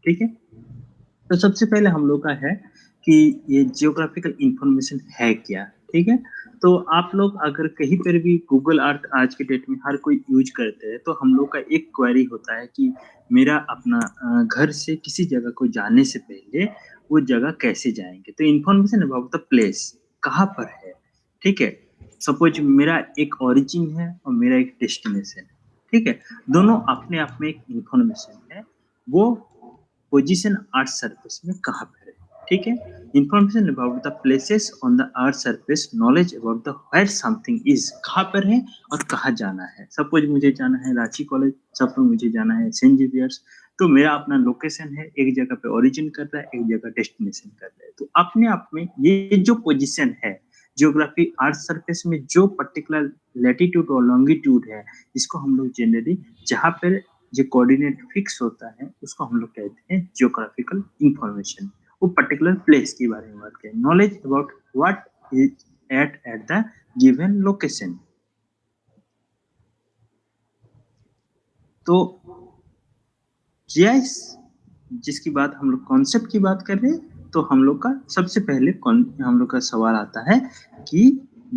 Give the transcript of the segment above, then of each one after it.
ठीक है? तो सबसे पहले हम लोग का है कि ये जियोग्राफिकल इंफॉर्मेशन है क्या, ठीक है? तो आप लोग अगर कहीं पर भी गूगल अर्थ आज के डेट में हर कोई यूज़ करते हैं, तो हम लोग का एक क्वेरी होता है कि मेरा अपना घर से किसी जगह को जाने से पहले वो जगह कैसे जाएँगे? तो इंफॉर्मेशन अबाउट द प्लेस कहाँ पर है, ठीक है? सपोज़ मेरा एक ओरिजिन है और मेरा एक डेस्टिनेशन है, ठीक है? दोनों अपने आप में एक इंफॉर्मेशन है, वो पोजीशन अर्थ सरफेस में कहाँ पर है, ठीक है? Information about the places on the earth surface, knowledge about the where something is, कहाँ पर है और कहाँ जाना है। सपोज मुझे जाना है रांची कॉलेज, सपोज मुझे जाना है सेंट जेवियर्स, तो मेरा अपना लोकेशन है, एक जगह पे ओरिजिन कर रहा है, एक जगह डेस्टिनेशन कर रहा है। तो अपने आप में ये जो पोजीशन है जियोग्राफी अर्थ सरफेस में, जो पर्टिकुलर लैटिट्यूड और लॉन्गिट्यूड है, इसको हम लोग जनरली जहाँ पर जो कोऑर्डिनेट फिक्स होता है उसको हम लोग कहते हैं जियोग्राफिकल इंफॉर्मेशन। वो पर्टिकुलर प्लेस के बारे में बात करें, knowledge about what is at the given location. तो जीआईएस जिसकी बात हम लोग कॉन्सेप्ट की बात कर रहे हैं, तो हम लोग का सबसे पहले हम लोग का सवाल आता है कि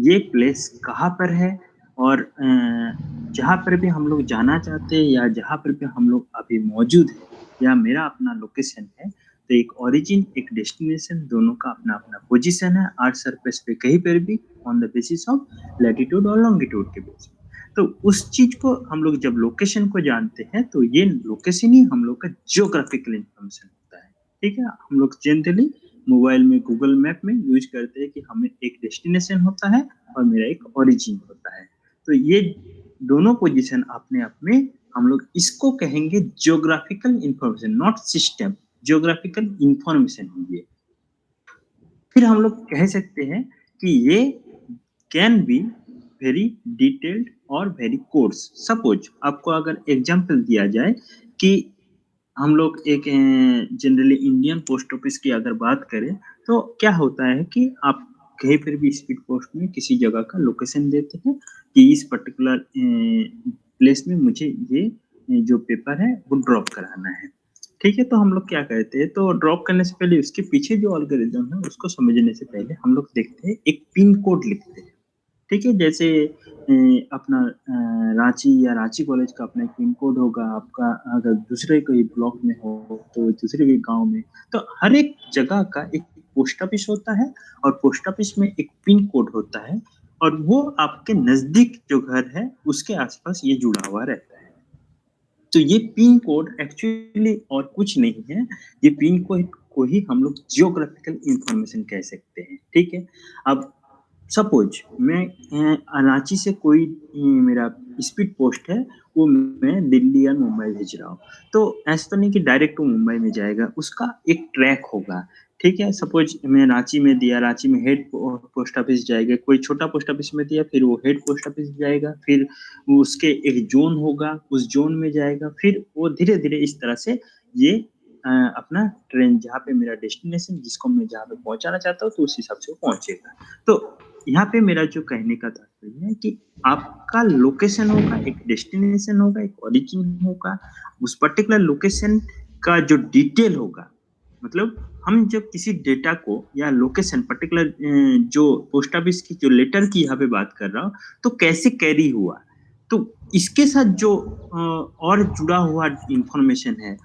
ये प्लेस कहाँ पर है, और जहाँ पर भी हम लोग जाना चाहते हैं या जहाँ पर भी हम लोग अभी मौजूद है या मेरा अपना लोकेशन है, तो एक ओरिजिन एक डेस्टिनेशन दोनों का अपना अपना पोजीशन है अर्थ सरफेस पे कहीं पर भी, on the basis of latitude और लॉन्गिट्यूड के बेसिस। तो उस चीज को हम लोग जब लोकेशन को जानते हैं, तो ये लोकेशन ही हम लोग का जियोग्राफिकल इंफॉर्मेशन होता है, ठीक है? हम लोग जनरली मोबाइल में गूगल मैप में यूज करते हैं कि हमें एक डेस्टिनेशन होता है और मेरा एक ओरिजिन होता है। तो ये दोनों पोजीशन अपने आप में हम लोग इसको कहेंगे geographical information, not system, geographical information है ये। फिर हम लोग कह सकते हैं कि ये कैन बी वेरी डिटेल्ड और वेरी कोर्स। सपोज आपको अगर एग्जांपल दिया जाए कि हम लोग एक जनरली इंडियन पोस्ट ऑफिस की अगर बात करें, तो क्या होता है कि आप कहीं पर भी स्पीड पोस्ट में किसी जगह का लोकेशन देते हैं कि इस पर्टिकुलर प्लेस में मुझे ये जो पेपर है वो ड्रॉप कराना है, ठीक है? तो हम लोग क्या करते हैं, तो ड्रॉप करने से पहले उसके पीछे जो एल्गोरिदम है उसको समझने से पहले हम लोग देखते हैं, एक पिन कोड लिखते हैं, ठीक है? जैसे अपना रांची या रांची कॉलेज का अपना एक पिन कोड होगा, आपका अगर दूसरे कोई ब्लॉक में हो तो दूसरे कोई गाँव में, तो हर एक जगह का एक पोस्ट ऑफिस होता है और पोस्ट ऑफिस में एक पिन कोड होता है, और वो आपके नज़दीक जो घर है उसके आस-पास ये जुड़ा हुआ रहता है। तो ये पिन कोड एक्चुअली और कुछ नहीं है, ये पिन कोड को ही हम लोग जियोग्राफिकल इंफॉर्मेशन कह सकते हैं, ठीक है? अब सपोज मैं रांची से कोई मेरा स्पीड पोस्ट है, वो मैं दिल्ली या मुंबई भेज रहा हूँ, तो ऐसा तो नहीं कि डायरेक्ट वो मुंबई में जाएगा, उसका एक ट्रैक होगा, ठीक है? सपोज मैं रांची में दिया, रांची में हेड पोस्ट ऑफिस जाएगा, कोई छोटा पोस्ट ऑफिस में दिया, फिर वो हेड पोस्ट ऑफिस जाएगा, फिर उसके एक जोन होगा, उस जोन में जाएगा, फिर वो धीरे-धीरे इस तरह से ये अपना ट्रेन जहाँ पे मेरा डेस्टिनेशन जिसको मैं जहाँ पे पहुँचाना चाहता हूँ, तो उस हिसाब से वो पहुँचेगा। तो यहाँ पे मेरा जो कहने का तात्पर्य है कि आपका लोकेशन होगा, एक डेस्टिनेशन होगा, एक ओरिजिन होगा, उस पर्टिकुलर लोकेशन का जो डिटेल होगा, मतलब हम जब किसी डेटा को या लोकेशन पर्टिकुलर जो पोस्ट ऑफिस की जो लेटर की यहाँ पे बात कर रहा हूँ, तो कैसे कैरी हुआ, तो इसके साथ जो और जुड़ा हुआ इंफॉर्मेशन है,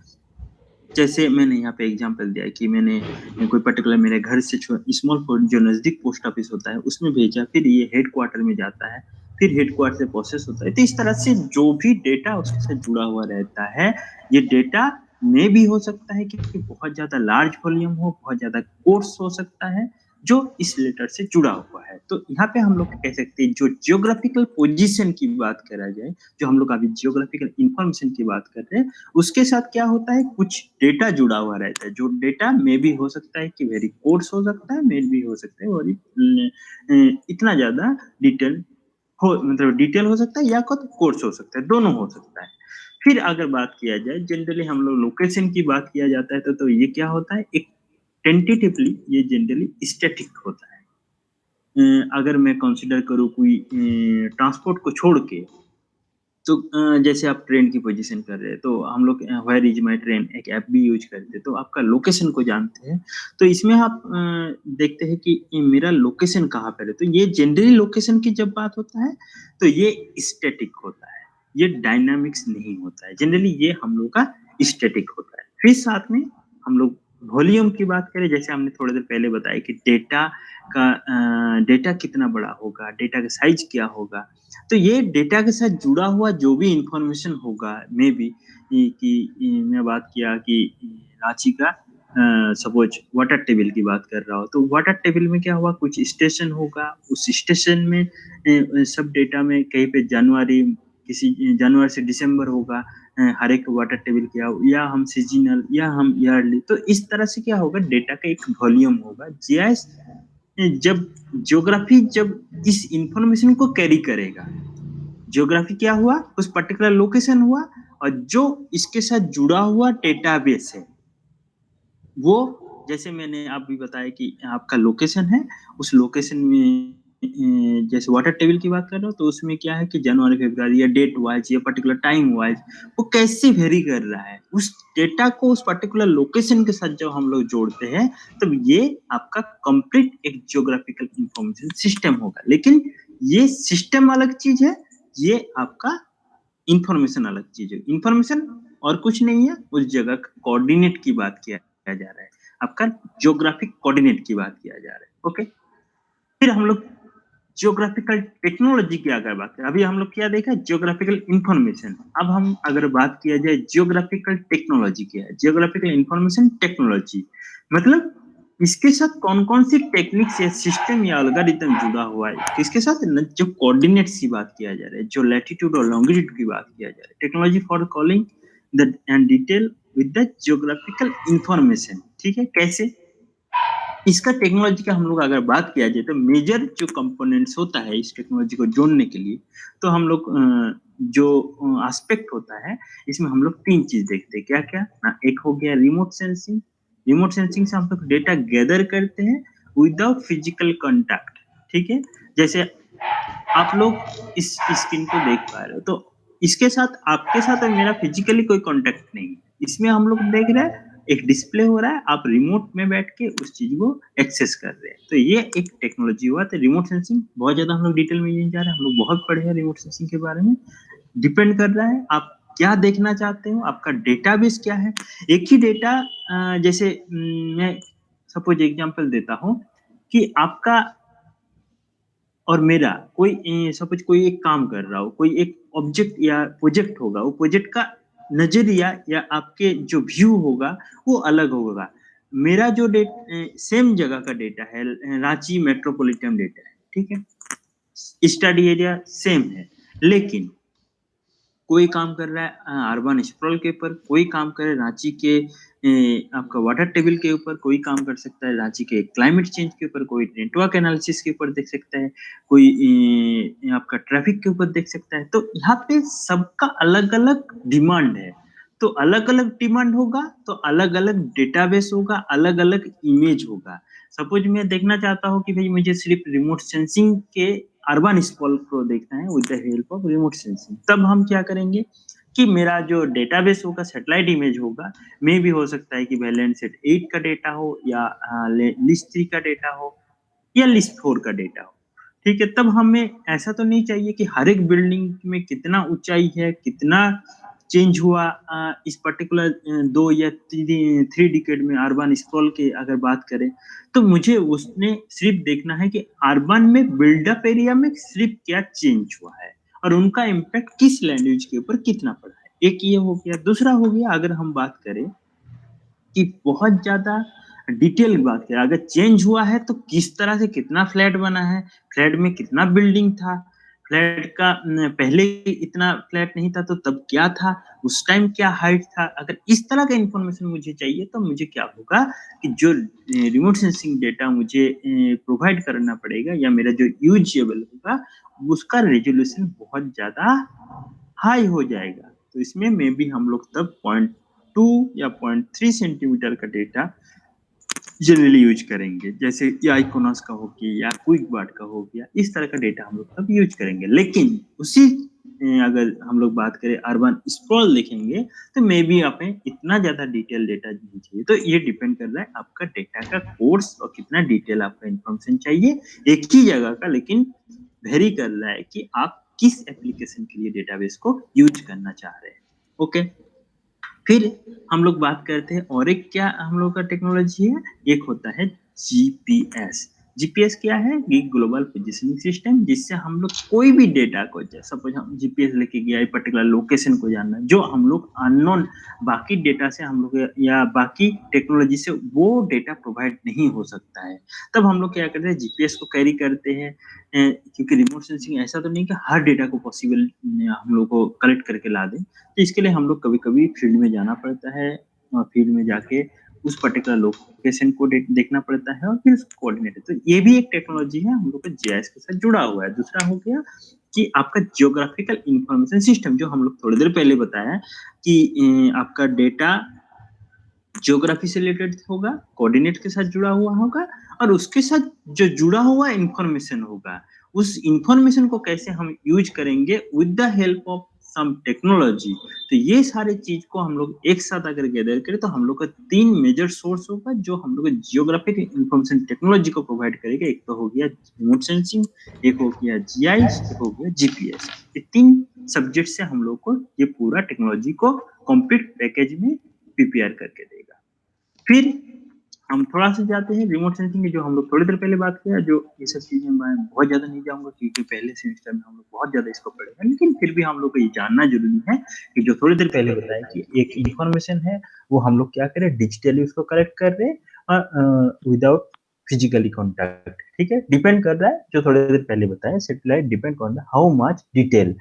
जैसे मैंने यहाँ पे एग्जांपल दिया कि मैंने कोई पर्टिकुलर मेरे घर से स्मॉल जो नज़दीक पोस्ट ऑफिस होता है उसमें भेजा, फिर ये हेडक्वार्टर में जाता है, फिर हेडक्वार्टर से प्रोसेस होता है। तो इस तरह से जो भी डेटा उसके साथ जुड़ा हुआ रहता है, ये डेटा में भी हो सकता है कि बहुत ज़्यादा लार्ज वॉल्यूम हो, बहुत ज़्यादा कोर्स हो सकता है, जो इस लेटर से जुड़ा हुआ है। तो यहाँ पे हम लोग कह सकते हैं जो जियोग्राफिकल पोजीशन की बात करा जाए, जो हम लोग अभी जियोग्राफिकल इंफॉर्मेशन की बात कर रहे हैं, उसके साथ क्या होता है, कुछ डेटा जुड़ा हुआ रहता है, जो डेटा में भी हो सकता है कि वेरी कोर्स हो सकता है, मेल भी हो सकता है, और इतना ज़्यादा डिटेल हो, मतलब डिटेल हो सकता है या कोर्स हो सकता है, दोनों हो सकता है। फिर अगर बात किया जाए जनरली हम लोग लोकेशन की बात किया जाता है, तो ये क्या होता है, एक टेंटेटिवली ये जनरली स्टैटिक होता है। अगर मैं कंसीडर करूँ कोई ट्रांसपोर्ट को छोड़ के, तो जैसे आप ट्रेन की पोजीशन कर रहे हैं, तो हम लोग व्हेयर इज़ माय ट्रेन एक ऐप भी यूज़ करते हैं, तो आपका लोकेशन को जानते हैं। तो इसमें आप देखते हैं कि ये मेरा लोकेशन कहाँ पर है, तो ये जनरली लोकेशन की जब बात होता है, तो ये स्टैटिक होता है, ये डायनामिक्स नहीं होता है। जनरली ये हम लोग का स्टैटिक होता है। फिर साथ में हम लोग वॉल्यूम की बात करें, जैसे हमने थोड़ी देर पहले बताया कि डेटा कितना बड़ा होगा, डेटा का साइज़ क्या होगा, तो ये डेटा के साथ जुड़ा हुआ जो भी इंफॉर्मेशन होगा, मे बी मैं बात किया कि रांची का सपोज वाटर टेबल की बात कर रहा हूँ, तो वाटर टेबल में क्या हुआ, कुछ स्टेशन होगा, उस स्टेशन में सब डेटा में कहीं पे जनवरी, किसी जनवरी से दिसंबर होगा, हर एक वाटर टेबल क्या, या हम सीजनल या हम ईयरली, तो इस तरह से क्या होगा, डेटा का एक वॉल्यूम होगा। जीआईएस जब ज्योग्राफी जब इस इंफॉर्मेशन को कैरी करेगा, ज्योग्राफी क्या हुआ, उस पर्टिकुलर लोकेशन हुआ, और जो इसके साथ जुड़ा हुआ डेटाबेस है, वो जैसे मैंने आप भी बताया कि आपका लोकेशन है, उस लोकेशन में जैसे वाटर टेबल की बात कर रहे हो, तो उसमें क्या है कि जनवरी, फरवरी या डेट वाइज़ या पर्टिकुलर टाइम वाइज़ वो कैसे वेरी कर रहा है, उस डेटा को उस पर्टिकुलर लोकेशन के साथ जब हम लोग जोड़ते हैं, तब ये आपका कंप्लीट एक ज्योग्राफिकल इंफॉर्मेशन सिस्टम होगा। लेकिन ये सिस्टम अलग चीज़ है, ये आपका इंफॉर्मेशन अलग चीज़ है। इंफॉर्मेशन और कुछ नहीं है, उस जगह का कोऑर्डिनेट की बात किया जा रहा है। आपका ज्योग्राफिक कोऑर्डिनेट की बात किया जा रहा है। ओके? फिर हम लोग ज्योग्राफिकल टेक्नोलॉजी की अगर बात करें, अभी हम लोग क्या देखा, ज्योग्राफिकल इंफॉर्मेशन। अब हम अगर बात किया जाए ज्योग्राफिकल टेक्नोलॉजी क्या है, ज्योग्राफिकल इंफॉर्मेशन टेक्नोलॉजी मतलब इसके साथ कौन-कौन सी टेक्निक्स या सिस्टम या एल्गोरिथम जुड़ा हुआ है, किसके साथ न, जो कोऑर्डिनेट्स की बात किया जा रहा है, जो लैटिट्यूड और लॉन्गिट्यूड की बात किया जा रहा है, technology for calling the end detail with the geographical information. ठीक है, कैसे, इसका टेक्नोलॉजी का हम लोग अगर बात किया जाए, तो मेजर जो कंपोनेंट्स होता है इस टेक्नोलॉजी को जोड़ने के लिए, तो हम लोग जो एस्पेक्ट होता है, इसमें हम लोग 3 चीज़ देखते हैं। क्या-क्या? एक हो गया रिमोट सेंसिंग। रिमोट सेंसिंग से हम लोग डेटा गैदर करते हैं विदाउट फिजिकल कॉन्टैक्ट। ठीक है? जैसे आप लोग इस स्क्रीन को देख पा रहे हो, तो इसके साथ आपके साथ और मेरा फिजिकली कोई कॉन्टैक्ट नहीं है। इसमें हम लोग देख रहे हैं, एक डिस्प्ले हो रहा है, आप रिमोट में बैठ के उस चीज़ को एक्सेस कर रहे हैं। तो ये एक टेक्नोलॉजी हुआ। तो रिमोट सेंसिंग बहुत ज़्यादा हम लोग डिटेल में नहीं जा रहे हैं, हम लोग बहुत पढ़े हैं रिमोट सेंसिंग के बारे में। डिपेंड कर रहा है आप क्या देखना चाहते हो, आपका डेटाबेस क्या है। एक ही डेटा जैसे मैं सपोज एग्जांपल देता हूँ कि आपका और मेरा कोई सपोज कोई एक काम कर रहा हो, कोई एक ऑब्जेक्ट या प्रोजेक्ट होगा, वो प्रोजेक्ट का नजरिया या आपके जो व्यू होगा वो अलग होगा। मेरा जो सेम जगह का डेटा है, रांची मेट्रोपॉलिटन डेटा है, ठीक है, स्टडी एरिया सेम है, लेकिन कोई काम कर रहा है अर्बन स्प्रॉल के ऊपर, कोई काम करे रांची के आपका वाटर टेबल के ऊपर, कोई काम कर सकता है रांची के क्लाइमेट चेंज के ऊपर, कोई नेटवर्क एनालिसिस के ऊपर देख सकता है, कोई आपका ट्रैफिक के ऊपर देख सकता है। तो यहाँ पे सबका अलग-अलग डिमांड है। तो अलग-अलग डिमांड होगा, तो अलग-अलग डेटाबेस होगा, अलग-अलग इमेज होगा। सपोज मैं देखना चाहता हूँ कि भाई मुझे सिर्फ रिमोट सेंसिंग के अर्बन स्पॉल को देखना है with the help of remote sensing. तब हम क्या करेंगे कि मेरा जो डेटाबेस होगा, सैटेलाइट इमेज होगा, मे भी हो सकता है कि भाई लैंडसेट 8 का डेटा हो या लिस्ट 3 का डेटा हो या लिस्ट 4 का डेटा हो। ठीक है, तब हमें ऐसा तो नहीं चाहिए कि हर एक बिल्डिंग में कितना ऊंचाई है, कितना चेंज हुआ इस पर्टिकुलर 2 या 3 डिकेड में अर्बन स्क्रॉल की अगर बात करें, तो मुझे उसमें सिर्फ देखना है कि अर्बन में बिल्डअप एरिया में सिर्फ क्या चेंज हुआ है और उनका इम्पैक्ट किस लैंड यूज के ऊपर कितना पड़ा है। एक ये हो गया। दूसरा हो गया, अगर हम बात करें कि बहुत ज़्यादा डिटेल बात करें, अगर चेंज हुआ है तो किस तरह से कितना फ्लैट बना है, फ्लैट में कितना बिल्डिंग था, फ्लैट का पहले इतना फ्लैट नहीं था तो तब क्या था, उस टाइम क्या हाइट था। अगर इस तरह का इंफॉर्मेशन मुझे चाहिए तो मुझे क्या होगा कि जो रिमोट सेंसिंग डेटा मुझे प्रोवाइड करना पड़ेगा या मेरा जो यूजेबल होगा, उसका रेजोल्यूशन बहुत ज़्यादा हाई हो जाएगा। तो इसमें में भी हम लोग तब 0.2 या 0.3 सेंटीमीटर का डेटा जनरली यूज करेंगे, जैसे या इकोनॉस का हो गया या क्विक बार्ट का हो गया, इस तरह का डेटा हम लोग तब यूज करेंगे। लेकिन उसी अगर हम लोग बात करें अर्बन स्प्रॉल देखेंगे तो मे बी हमें इतना ज़्यादा डिटेल डेटा नहीं चाहिए। तो ये डिपेंड कर रहा है आपका डेटा का कोर्स और कितना डिटेल आपका इन्फॉर्मेशन चाहिए एक ही जगह का, लेकिन वेरी कर रहा है कि आप किस एप्लीकेशन के लिए डेटाबेस को यूज करना चाह रहे हैं। ओके, फिर हम लोग बात करते हैं और एक क्या हम लोग का टेक्नोलॉजी है, एक होता है जीपीएस। जीपीएस क्या है? ये ग्लोबल पोजीशनिंग सिस्टम, जिससे हम लोग कोई भी डेटा को, सपोज हम जीपीएस लेके गया पर्टिकुलर लोकेशन को जानना है, जो हम लोग अननोन बाकी डेटा से हम लोग या बाकी टेक्नोलॉजी से वो डेटा प्रोवाइड नहीं हो सकता है। तब हम लोग क्या करते हैं, जीपीएस को कैरी करते हैं, क्योंकि रिमोट सेंसिंग ऐसा तो नहीं कि हर डेटा को पॉसिबल हम लोग को कलेक्ट करके ला दें। तो इसके लिए हम लोग कभी-कभी फील्ड में जाना पड़ता है और फील्ड में जाके उस पर्टिकुलर लोकेशन को देखना पड़ता है और फिर उसको कोऑर्डिनेट। तो ये भी एक टेक्नोलॉजी है हम लोग का जीआईएस के साथ जुड़ा हुआ है। दूसरा हो गया कि आपका जियोग्राफिकल इंफॉर्मेशन सिस्टम, जो हम लोग थोड़ी देर पहले बताया कि आपका डेटा ज्योग्राफी से रिलेटेड होगा, कोऑर्डिनेट के साथ जुड़ा हुआ होगा और उसके साथ जो जुड़ा हुआ इंफॉर्मेशन होगा, उस इंफॉर्मेशन को कैसे हम यूज करेंगे with the help of some technology. तो ये सारे चीज को हम लोग एक साथ अगर गैदर करें तो हम लोग का 3 मेजर सोर्स होगा जो हम लोग जियोग्राफिक इंफॉर्मेशन टेक्नोलॉजी को प्रोवाइड करेगा। एक तो हो गया रिमोट सेंसिंग, एक हो गया जीआईएस, एक हो गया जीपीएस। ये 3 सब्जेक्ट से हम लोग को ये पूरा टेक्नोलॉजी को कंप्लीट पैकेज में प्रिपेयर करके देगा। फिर हम थोड़ा-सा जाते हैं रिमोट सेंसिंग की, जो हम लोग थोड़ी देर पहले बात किया, जो ये सब चीज़ें मैं बहुत ज़्यादा नहीं जाऊँगा क्योंकि पहले सेमेस्टर में हम लोग बहुत ज़्यादा इसको पढ़े हैं। लेकिन फिर भी हम लोग को ये जानना ज़रूरी है कि जो थोड़ी देर पहले बताया कि एक इन्फॉर्मेशन है, वो हम लोग क्या करें, डिजिटली उसको कलेक्ट कर रहे हैं विदाउट फिजिकली कॉन्टैक्ट। ठीक है? डिपेंड कर रहा है, जो थोड़ी देर पहले बताया, satellite depend on the how much detail.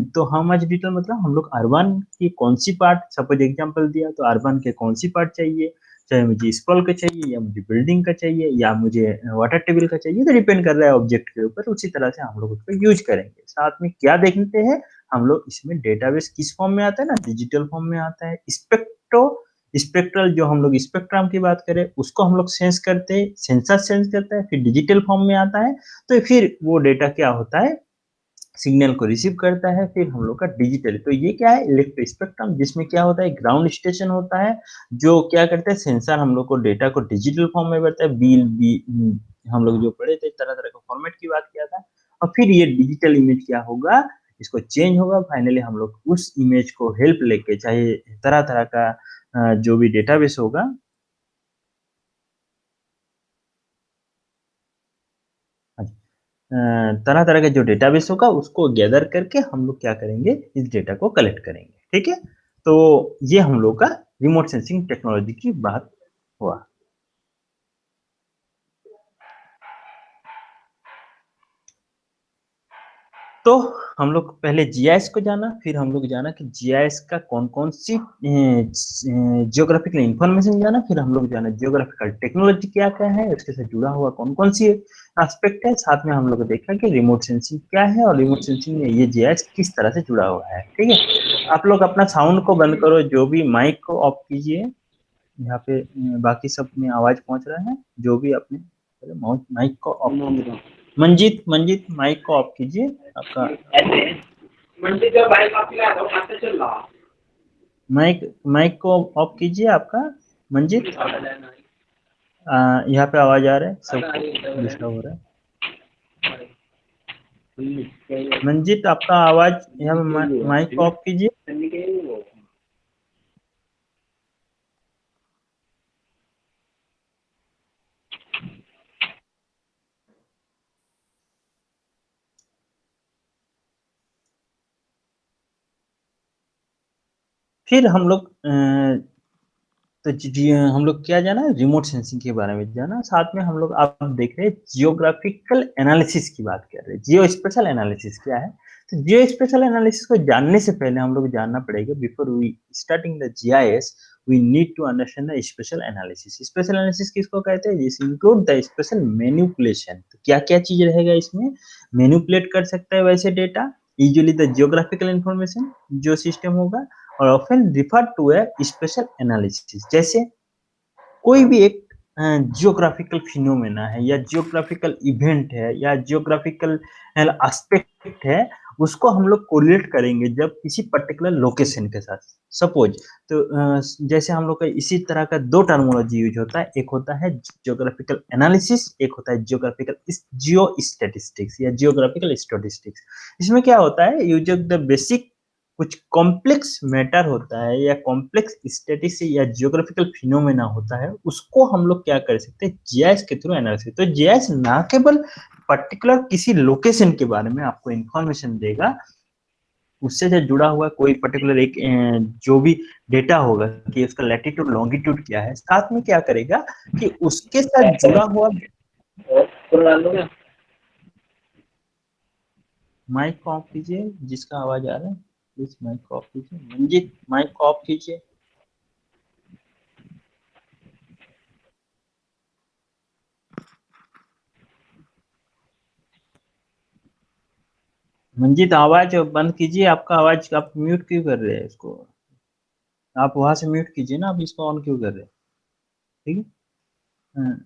तो हाउ मच डिटेल मतलब हम लोग अर्बन की कौन-सी पार्ट, सपोज एग्जांपल दिया तो अर्बन के कौन-सी पार्ट चाहिए, चाहे मुझे स्क्रॉल का चाहिए या मुझे बिल्डिंग का चाहिए या मुझे वाटर टेबल का चाहिए, तो डिपेंड कर रहा है ऑब्जेक्ट के ऊपर। उसी तरह से हम लोग उसको यूज करेंगे। साथ में क्या देखते हैं हम लोग, इसमें डेटाबेस किस फॉर्म में आता है ना, डिजिटल फॉर्म में आता है। स्पेक्ट्रल, जो हम लोग स्पेक्ट्रम की बात करें उसको हम लोग सेंस करते हैं, सेंसर सेंस करता है, फिर डिजिटल फॉर्म में आता है। तो फिर वो डेटा क्या होता है, सिग्नल को रिसीव करता है, फिर हम लोग का डिजिटल। तो ये क्या है, इलेक्ट्रो स्पेक्ट्रम, जिसमें क्या होता है, ग्राउंड स्टेशन होता है जो क्या करता है, सेंसर हम लोग को डेटा को डिजिटल फॉर्म में करता है। हम लोग जो पढ़े थे तरह तरह का फॉर्मेट की बात किया था। और फिर ये डिजिटल इमेज क्या होगा, इसको चेंज होगा। फाइनली हम लोग उस इमेज को हेल्प लेके, चाहे तरह तरह का जो भी डेटाबेस होगा, तरह तरह का जो डेटाबेस होगा उसको गैदर करके हम लोग क्या करेंगे, इस डेटा को कलेक्ट करेंगे। ठीक है? तो ये हम लोग का रिमोट सेंसिंग टेक्नोलॉजी की बात हुआ। तो हम लोग पहले जीआईएस को जाना, फिर हम लोग जाना कि जीआईएस का कौन-कौन सी जियोग्राफिकल इंफॉर्मेशन जाना, फिर हम लोग जाना जियोग्राफिकल टेक्नोलॉजी क्या-क्या है, उसके साथ जुड़ा हुआ कौन-कौन सी एस्पेक्ट है। साथ में हम लोग देखा कि रिमोट सेंसिंग क्या है और रिमोट सेंसिंग में ये जीआईएस किस तरह से जुड़ा हुआ है। ठीक है? आप लोग अपना साउंड को बंद करो, जो भी माइक को ऑफ कीजिए। यहाँ पे बाकी सब में आवाज पहुंच रहा है, जो भी अपने माइक को ऑफ। मंजीत मंजीत माइक को ऑफ कीजिए आपका। मंजीत जब माइक ऑफ किया तो हाथ से चल रहा, माइक माइक को ऑफ कीजिए आपका। मंजीत यहाँ पे आवाज आ रहा है, सब डिस्टर्ब हो रहा है। मंजीत आपका आवाज यहाँ पे माइक को ऑफ कीजिए। फिर हम लोग तो हम लोग क्या जाना, रिमोट सेंसिंग के बारे में जाना। साथ में हम लोग आप देख रहे हैं जियोग्राफिकल एनालिसिस की बात कर रहे हैं। जियो स्पेशल एनालिसिस क्या है, तो जियो स्पेशल एनालिसिस को जानने से पहले हम लोग जानना पड़ेगा, before we starting the GIS we need to understand the spatial analysis. Spatial analysis किसको कहते हैं, this include the spatial manipulation. तो क्या क्या चीज रहेगा इसमें, मैनिपुलेट कर सकता है वैसे data, usually the geographical information जो सिस्टम होगा, और often refer to a spatial analysis. जैसे कोई भी एक जियोग्राफिकल फिनोमेना है या जियोग्राफिकल इवेंट है या जियोग्राफिकल एस्पेक्ट है, उसको हम लोग कोरिलेट करेंगे जब किसी पर्टिकुलर लोकेशन के साथ। सपोज तो जैसे हम लोग का इसी तरह का 2 टर्मिनोलॉजी यूज़ होता है, एक होता है ज्योग्राफिकल एनालिसिस, एक होता है ज्योग्राफिकल जियो स्टैटिस्टिक्स या ज्योग्राफिकल स्टैटिस्टिक्स। इसमें क्या होता है, यूज ऑफ द बेसिक कुछ कॉम्प्लेक्स मैटर होता है या कॉम्प्लेक्स स्टैटिस या ज्योग्राफिकल फिनोमेना होता है, उसको हम लोग क्या कर सकते हैं, जीआईएस के थ्रू एनालिसिस। तो जीआईएस ना केवल पर्टिकुलर किसी लोकेशन के बारे में आपको इंफॉर्मेशन देगा, उससे जो जुड़ा हुआ कोई पर्टिकुलर एक जो भी डेटा होगा कि उसका लैटिट्यूड लॉन्गिट्यूड क्या है, साथ में क्या करेगा कि उसके साथ जुड़ा हुआ माइक ऑफ कीजिए, जिसका आवाज आ रहा है प्लीज माइक ऑफ कीजिए। मंजित माइक ऑफ कीजिए। मंजित आवाज बंद कीजिए, आपका आवाज आप म्यूट क्यों कर रहे हैं इसको? आप वहां से म्यूट कीजिए ना, आप इसको ऑन क्यों कर रहे हैं? ठीक है। हाँ।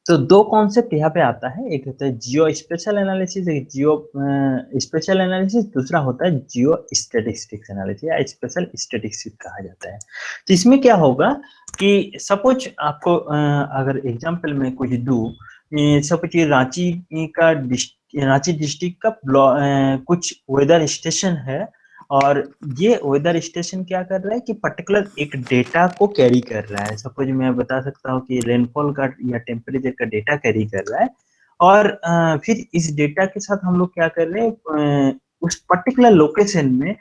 तो 2 कॉन्सेप्ट यहाँ पे आता है, एक होता है जियो स्पेशल एनालिसिस, एक जियो स्पेशल एनालिसिस, दूसरा होता है जियो स्टैटिस्टिक्स एनालिसिस या स्पेशल स्टैटिस्टिक्स कहा जाता है। तो इसमें क्या होगा कि सपोज आपको अगर एग्जांपल में कुछ दूं, सपोज ये रांची डिस्ट्रिक्ट का कुछ वेदर स्टेशन है, और ये वेदर स्टेशन क्या कर रहा है कि पर्टिकुलर एक डेटा को कैरी कर रहा है। सपोज मैं बता सकता हूँ कि रेनफॉल का या टेम्परेचर का डेटा कैरी कर रहा है, और फिर इस डेटा के साथ हम लोग क्या कर रहे हैं, उस पर्टिकुलर लोकेशन में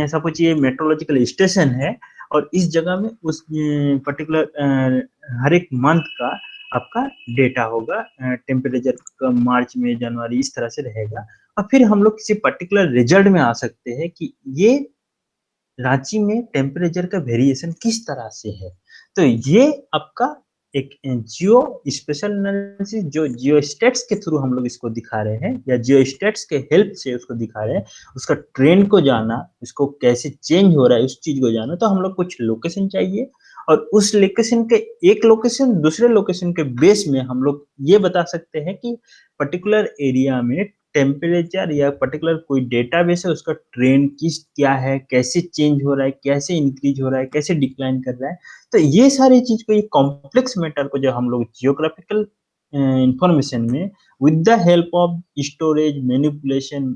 सपोज ये मेट्रोलॉजिकल स्टेशन है, और इस जगह में उस पर्टिकुलर हर एक मंथ का आपका डेटा होगा, टेम्परेचर का मार्च में जनवरी इस तरह से रहेगा, और फिर हम लोग किसी पर्टिकुलर रिजल्ट में आ सकते हैं कि ये रांची में टेम्परेचर का वेरिएशन किस तरह से है। तो ये आपका एक जियो स्पेशल एनालिसिस जो जियो स्टेट्स के थ्रू हम लोग इसको दिखा रहे हैं, या जियो स्टेट्स के हेल्प से उसको दिखा रहे हैं, उसका ट्रेंड को जाना, इसको कैसे चेंज हो रहा है उस चीज को जाना। तो हम लोग कुछ लोकेशन चाहिए, और उस लोकेशन के एक लोकेशन दूसरे लोकेशन के बेस में हम लोग ये बता सकते हैं कि पर्टिकुलर एरिया में टेम्परेचर या पर्टिकुलर कोई डेटाबेस है, उसका ट्रेंड किस क्या है, कैसे चेंज हो रहा है, कैसे इंक्रीज हो रहा है, कैसे डिक्लाइन कर रहा है। तो ये सारी चीज को, ये कॉम्प्लेक्स मैटर को जो हम लोग जियोग्राफिकल इंफॉर्मेशन में with the help of storage manipulation,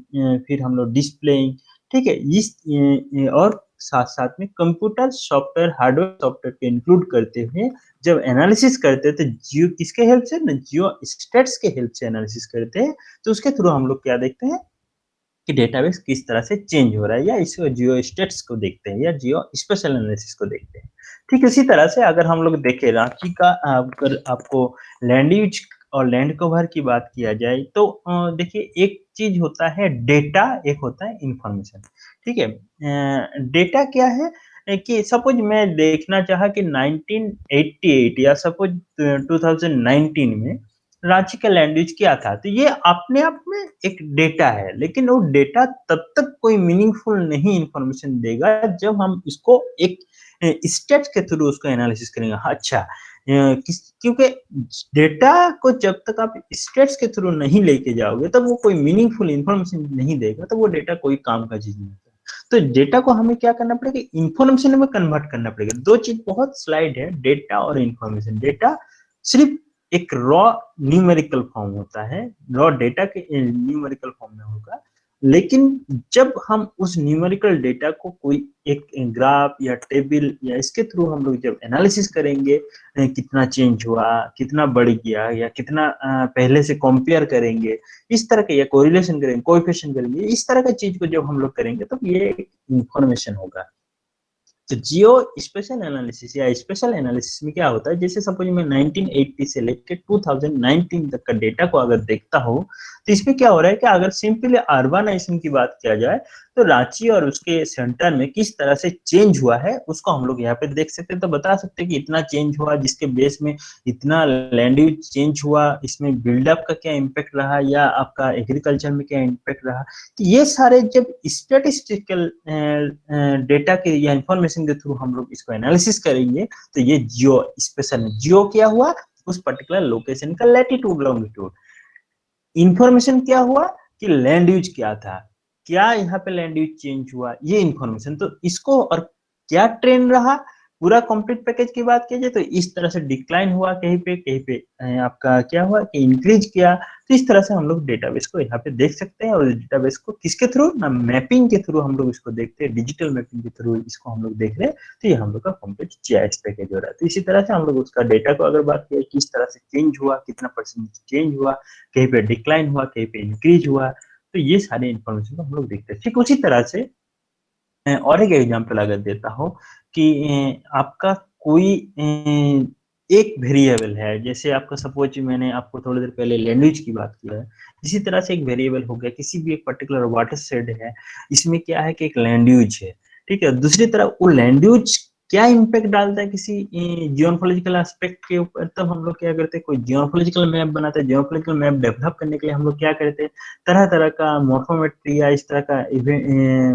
फिर हम लोग डिस्प्लेइंग, ठीक है, और साथ साथ में कंप्यूटर सॉफ्टवेयर हार्डवेयर सॉफ्टवेयर के इंक्लूड करते हुए जब एनालिसिस करते हैं, तो जियो किसके हेल्प से ना, जियो स्टेट्स के हेल्प से एनालिसिस करते हैं। तो उसके थ्रू हम लोग क्या देखते हैं कि डेटाबेस किस तरह से चेंज हो रहा है, या इसको जियो स्टेट्स को देखते हैं या जियो स्पेशल एनालिसिस को देखते हैं। ठीक इसी तरह से अगर हम लोग देखें रांची का, अगर आपको लैंड यूज और लैंड कवर की बात किया जाए, तो देखिए एक चीज होता है डेटा, एक होता है इंफॉर्मेशन। ठीक है, डेटा क्या है कि सपोज मैं देखना चाहा कि 1988 या सपोज 2019 में रांची का लैंड यूज क्या था, तो ये अपने आप में एक डेटा है, लेकिन वो डेटा तब तक कोई मीनिंगफुल नहीं इंफॉर्मेशन देगा जब हम इसको एक स्टेट्स के थ्रू उसको एनालिसिस करेंगे। हाँ, अच्छा, क्योंकि डेटा को जब तक आप स्टेट्स के थ्रू नहीं लेके जाओगे तब वो कोई मीनिंगफुल इंफॉर्मेशन नहीं देगा, तो वो डेटा कोई काम का चीज नहीं होता। तो डेटा को हमें क्या करना पड़ेगा, इंफॉर्मेशन में कन्वर्ट करना पड़ेगा। 2 चीज बहुत स्लाइड है, डेटा और इंफॉर्मेशन। डेटा सिर्फ एक रॉ न्यूमेरिकल फॉर्म होता है, रॉ डेटा के न्यूमेरिकल फॉर्म में होगा, लेकिन जब हम उस न्यूमेरिकल डेटा को कोई एक ग्राफ या टेबल या इसके थ्रू हम लोग जब एनालिसिस करेंगे, कितना चेंज हुआ, कितना बढ़ गया, या कितना पहले से कंपेयर करेंगे, इस तरह के, या कोरिलेशन करेंगे, कोएफिशिएंट करेंगे, इस तरह का चीज को जब हम लोग करेंगे तो ये इंफॉर्मेशन होगा। तो जियो स्पेशल एनालिसिस या स्पेशल एनालिसिस में क्या होता है, जैसे सपोज मैं 1980 से लेकर 2019 तक का डेटा को अगर देखता हूँ, तो इसमें क्या हो रहा है कि अगर सिंपली अर्बनाइजेशन की बात किया जाए, तो रांची और उसके सेंटर में किस तरह से चेंज हुआ है उसको हम लोग यहाँ पे देख सकते हैं। तो बता सकते हैं कि इतना चेंज हुआ, जिसके बेस में इतना लैंड यूज चेंज हुआ, इसमें बिल्डअप का क्या इम्पैक्ट रहा, या आपका एग्रीकल्चर में क्या इम्पैक्ट रहा। तो ये सारे जब स्टैटिस्टिकल डेटा के या इंफॉर्मेशन के थ्रू हम लोग इसको एनालिसिस करेंगे, तो ये जियो स्पेशल। जियो क्या हुआ, उस पर्टिकुलर लोकेशन का लैटिट्यूड लॉन्गिट्यूड। इंफॉर्मेशन क्या हुआ कि लैंड यूज क्या था, क्या यहाँ पे लैंड यूज चेंज हुआ, ये इंफॉर्मेशन। तो इसको और क्या ट्रेंड रहा, पूरा कंप्लीट पैकेज की बात की जाए तो इस तरह से डिक्लाइन हुआ कहीं पे आपका क्या हुआ कि इंक्रीज किया। तो इस तरह से हम लोग डेटाबेस को यहाँ पे देख सकते हैं, और डेटाबेस को किसके थ्रू ना मैपिंग के थ्रू हम लोग इसको देखते हैं, डिजिटल मैपिंग के थ्रू इसको हम लोग देख रहे हैं। तो ये हम लोग का कंप्लीट जीआईएस पैकेज हो रहा है। तो इसी तरह से हम लोग उसका डेटा को अगर बात करें किस तरह से चेंज हुआ, कितना परसेंट चेंज हुआ, कहीं पे डिक्लाइन हुआ, कहीं पे इंक्रीज हुआ, तो ये सारे इन्फॉर्मेशन को हम लोग देखते हैं। ठीक उसी तरह से और एक एग्जांपल अगर देता हूँ कि आपका कोई एक वेरिएबल है, जैसे आपका सपोज मैंने आपको थोड़ी देर पहले लैंग्वेज की बात की है, इसी तरह से एक वेरिएबल हो गया, किसी भी एक पर्टिकुलर वाटर शेड है, इसमें क्या है कि एक लैंग्वेज है, ठीक है। दूसरी तरफ वो लैंग्वेज क्या इम्पैक्ट डालता है किसी जियोलॉजिकल एस्पेक्ट के ऊपर, तब हम लोग क्या करते हैं, कोई जियोलॉजिकल मैप बनाते हैं। जियोलॉजिकल मैप डेवलप करने के लिए हम लोग क्या करते हैं, तरह तरह का मॉर्फोमेट्री या इस तरह का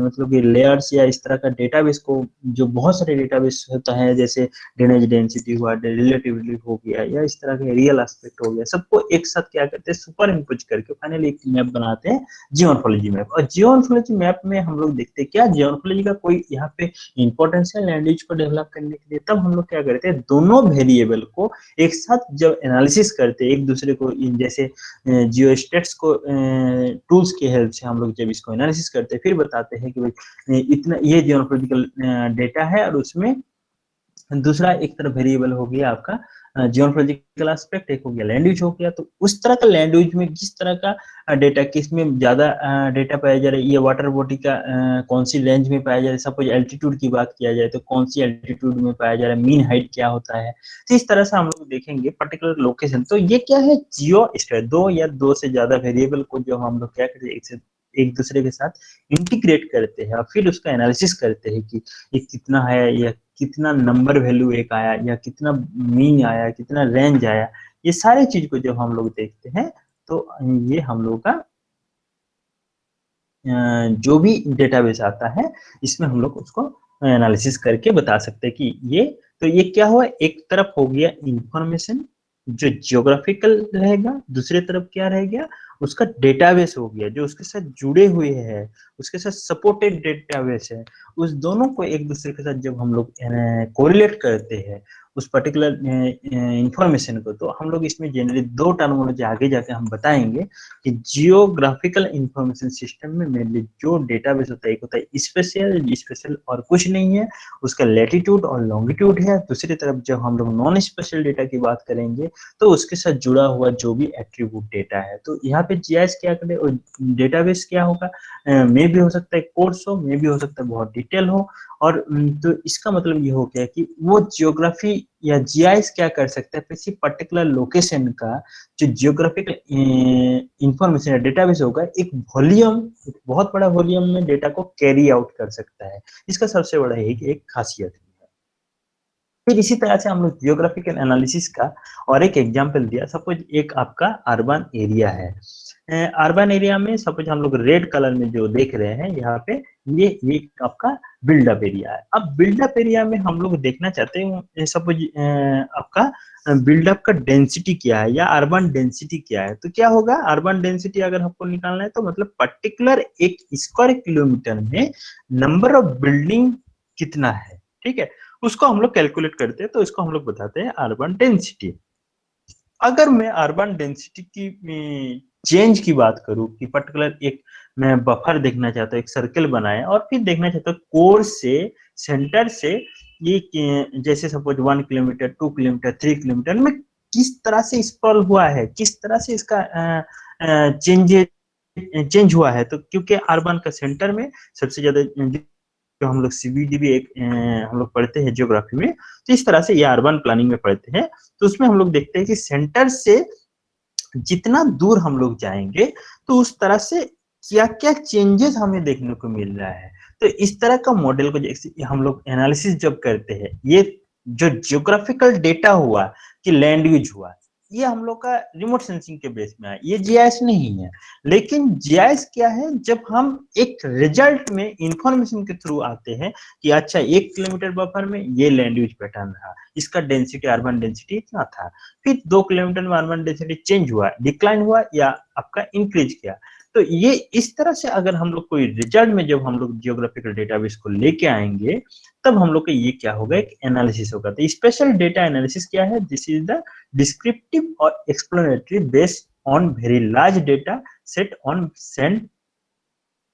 मतलब कि लेयर्स या इस तरह का डेटाबेस को, जो बहुत सारे डेटाबेस होता है, जैसे ड्रेनेज डेंसिटी हुआ, रिलेटिविटी हो गया, या इस तरह के रियल एस्पेक्ट हो गया, सबको एक साथ क्या करते हैं, सुपर इम्पोज करके फाइनली एक मैप बनाते हैं, जियोलॉजी मैप। और जियोलॉजी मैप में हम लोग देखते हैं क्या जियोलॉजी का कोई यहाँ पे इंपॉर्टेंस है लैंग्वेज को डेवलप करने के लिए, तब हम लोग क्या करते हैं, दोनों वेरिएबल को एक साथ जब एनालिसिस करते हैं, एक दूसरे को जैसे जियो स्टेट्स को टूल्स की हेल्प से हम लोग जब इसको एनालिसिस करते हैं, फिर बताते हैं कि भाई इतना ये जियोलॉजिकल डेटा है, और उसमें दूसरा एक तरफ वेरिएबल हो गया आपका जियोलॉजिकल एस्पेक्ट, एक हो गया लैंग्वेज हो गया। तो उस तरह का लैंग्वेज में किस तरह का डेटा, किस में ज्यादा डेटा पाया जा रहा है, ये वाटर बॉडी का कौन सी रेंज में पाया जा रहा है, सपोज एल्टीट्यूड की बात किया जाए तो कौन सी एल्टीट्यूड में पाया जा रहा है, मीन हाइट क्या होता है। तो इस तरह से हम लोग देखेंगे पर्टिकुलर लोकेशन। तो ये क्या है, जियो स्टेट, दो या दो से ज्यादा वेरिएबल को जो हम लोग क्या करते हैं, एक दूसरे के साथ इंटीग्रेट करते हैं, और फिर उसका एनालिसिस करते हैं कि ये कितना है, या कितना नंबर वैल्यू एक आया, या कितना मीन आया, कितना रेंज आया। ये सारे चीज को जब हम लोग देखते हैं, तो ये हम लोग का जो भी डेटाबेस आता है, इसमें हम लोग उसको एनालिसिस करके बता सकते हैं कि ये, तो ये क्या हुआ, एक तरफ हो गया इंफॉर्मेशन जो जियोग्राफिकल रहेगा, दूसरे तरफ क्या रह गया, उसका डेटाबेस हो गया जो उसके साथ जुड़े हुए हैं, उसके साथ सपोर्टेड डेटाबेस है। उस दोनों को एक दूसरे के साथ जब हम लोग कोरिलेट करते हैं उस पर्टिकुलर इंफॉर्मेशन को, तो हम लोग इसमें जनरली दो टर्मिनोलॉजी आगे जाके हम बताएंगे कि जियोग्राफिकल इंफॉर्मेशन सिस्टम में मेनली जो डेटाबेस होता है, एक होता है स्पेशल, स्पेशल और कुछ नहीं है, उसका लैटिट्यूड और लॉन्गिट्यूड है। दूसरी तरफ जब हम लोग नॉन स्पेशल डेटा की बात करेंगे तो उसके साथ जुड़ा हुआ जो भी एट्रीब्यूट डेटा है। तो यहाँ पे जीआईएस क्या करे, और डेटाबेस क्या होगा, मे भी हो सकता है कोर्स हो, मे भी हो सकता है बहुत डिटेल हो। और तो इसका मतलब ये हो गया कि वो जियोग्राफी या जीआईएस क्या कर सकता है, किसी पर्टिकुलर लोकेशन का जो जियोग्राफिकल इंफॉर्मेशन डेटाबेस होगा, एक वॉल्यूम, एक बहुत बड़ा वॉल्यूम में डेटा को कैरी आउट कर सकता है। इसका सबसे बड़ा एक खासियत है। फिर इसी तरह से हम लोग जियोग्राफिकल एनालिसिस का और एक एग्जांपल दिया, सपोज एक आपका अर्बन एरिया है। अर्बन एरिया में सपोज हम लोग रेड कलर में जो देख रहे हैं यहाँ पे, ये आपका बिल्डअप एरिया है। अब बिल्डअप एरिया में हम लोग देखना चाहते हैं सपोज आपका बिल्डअप का डेंसिटी क्या है, या अर्बन डेंसिटी क्या है। तो क्या होगा, अर्बन डेंसिटी अगर हमको निकालना है तो मतलब पर्टिकुलर एक स्क्वायर किलोमीटर में नंबर ऑफ बिल्डिंग कितना है, ठीक है, उसको हम लोग कैलकुलेट करते हैं। तो इसको हम लोग बताते हैं अर्बन डेंसिटी। अगर मैं अर्बन डेंसिटी की चेंज की बात करूं कि पर्टिकुलर एक मैं बफर देखना चाहता हूँ, एक सर्कल बनाया, और फिर देखना चाहता हूँ कोर से, सेंटर से, ये जैसे सपोज 1 किलोमीटर, 2 किलोमीटर, 3 किलोमीटर में किस तरह से स्प्रॉल हुआ है, किस तरह से इसका चेंज चेंज हुआ है। तो क्योंकि अर्बन का सेंटर में सबसे ज्यादा जो हम लोग सीबीडी भी एक हम लोग पढ़ते हैं ज्योग्राफी में, तो इस तरह से ये अर्बन प्लानिंग में पढ़ते हैं। तो उसमें हम लोग देखते हैं कि सेंटर से जितना दूर हम लोग जाएंगे तो उस तरह से क्या क्या चेंजेस हमें देखने को मिल रहा है। तो इस तरह का मॉडल को जैसे हम लोग एनालिसिस जब करते हैं, ये जो जियोग्राफिकल डेटा हुआ कि लैंड यूज हुआ, ये हम लोग का रिमोट सेंसिंग के बेस में है, ये जीआईएस नहीं है। लेकिन जीआईएस क्या है, जब हम एक रिजल्ट में इंफॉर्मेशन के थ्रू आते हैं कि अच्छा 1 किलोमीटर बफर में ये लैंड यूज पैटर्न रहा, इसका डेंसिटी अर्बन डेंसिटी इतना था, फिर 2 किलोमीटर में अर्बन डेंसिटी चेंज हुआ, डिक्लाइन हुआ या आपका इंक्रीज किया। तो ये इस तरह से अगर हम लोग कोई रिजल्ट में जब हम लोग जियोग्राफिकल डेटाबेस को लेके आएंगे, तब हम लोग का ये क्या होगा, एक एनालिसिस होगा। तो स्पेशल डेटा एनालिसिस क्या है, दिस इज द डिस्क्रिप्टिव और explanatory based on very large data set on send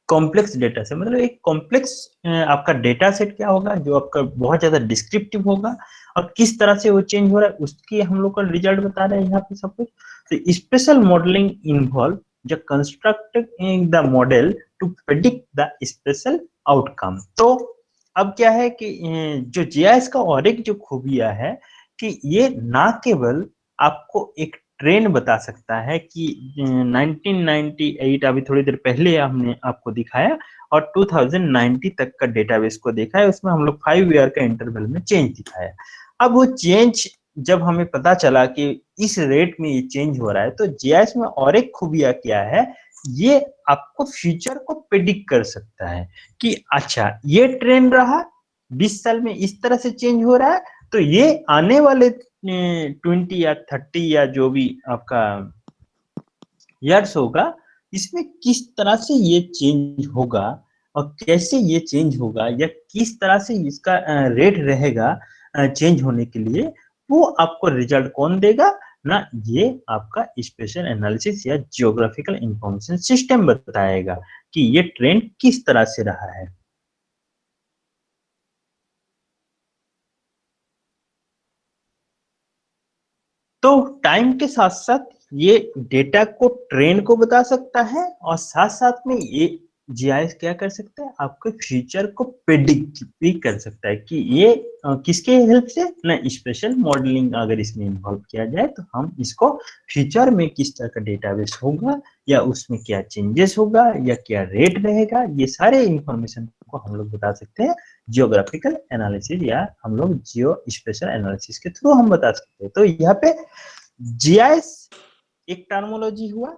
complex data से, मतलब एक कॉम्प्लेक्स आपका डेटा सेट क्या होगा जो आपका बहुत ज्यादा डिस्क्रिप्टिव होगा और किस तरह से वो चेंज हो रहा है उसकी हम लोग का रिजल्ट बता रहे हैं यहाँ पे सब कुछ। तो spatial modelling involve the constructing the model to predict the spatial outcome. तो अब क्या है कि जो जीआईएस का और एक जो खूबिया है कि ये ना केवल आपको एक ट्रेंड बता सकता है कि 1998 अभी थोड़ी देर पहले हमने आपको दिखाया और 2090 तक का डेटाबेस को देखा है, उसमें हम लोग 5 ईयर का इंटरवल में चेंज दिखाया। अब वो चेंज जब हमें पता चला कि इस रेट में ये चेंज हो रहा है, तो जीआईएस में और एक खूबिया क्या है, ये आपको फ्यूचर को प्रेडिक्ट कर सकता है कि अच्छा ये ट्रेंड रहा 20 साल में इस तरह से चेंज हो रहा है, तो ये आने वाले 20 या 30 या जो भी आपका ईयर्स होगा, इसमें किस तरह से ये चेंज होगा और कैसे ये चेंज होगा या किस तरह से इसका रेट रहेगा चेंज होने के लिए, वो आपको रिजल्ट कौन देगा ना, ये आपका स्पेशल एनालिसिस या जियोग्राफिकल इंफॉर्मेशन सिस्टम बताएगा कि ये ट्रेंड किस तरह से रहा है। तो टाइम के साथ साथ ये डेटा को ट्रेंड को बता सकता है और साथ साथ में ये जीआईएस क्या कर सकता है, आपके फ्यूचर को प्रेडिक्ट भी कर सकता है कि ये किसके हेल्प से ना, स्पेशल मॉडलिंग अगर इसमें इन्वॉल्व किया जाए तो हम इसको फ्यूचर में किस तरह का डेटाबेस होगा या उसमें क्या चेंजेस होगा या क्या रेट रहेगा, ये सारे इंफॉर्मेशन को हम लोग बता सकते हैं जियोग्राफिकल एनालिसिस या हम लोग जियो स्पेशल एनालिसिस के थ्रू हम बता सकते हैं। तो यहाँ पे जीआईएस एक टर्मोलॉजी हुआ,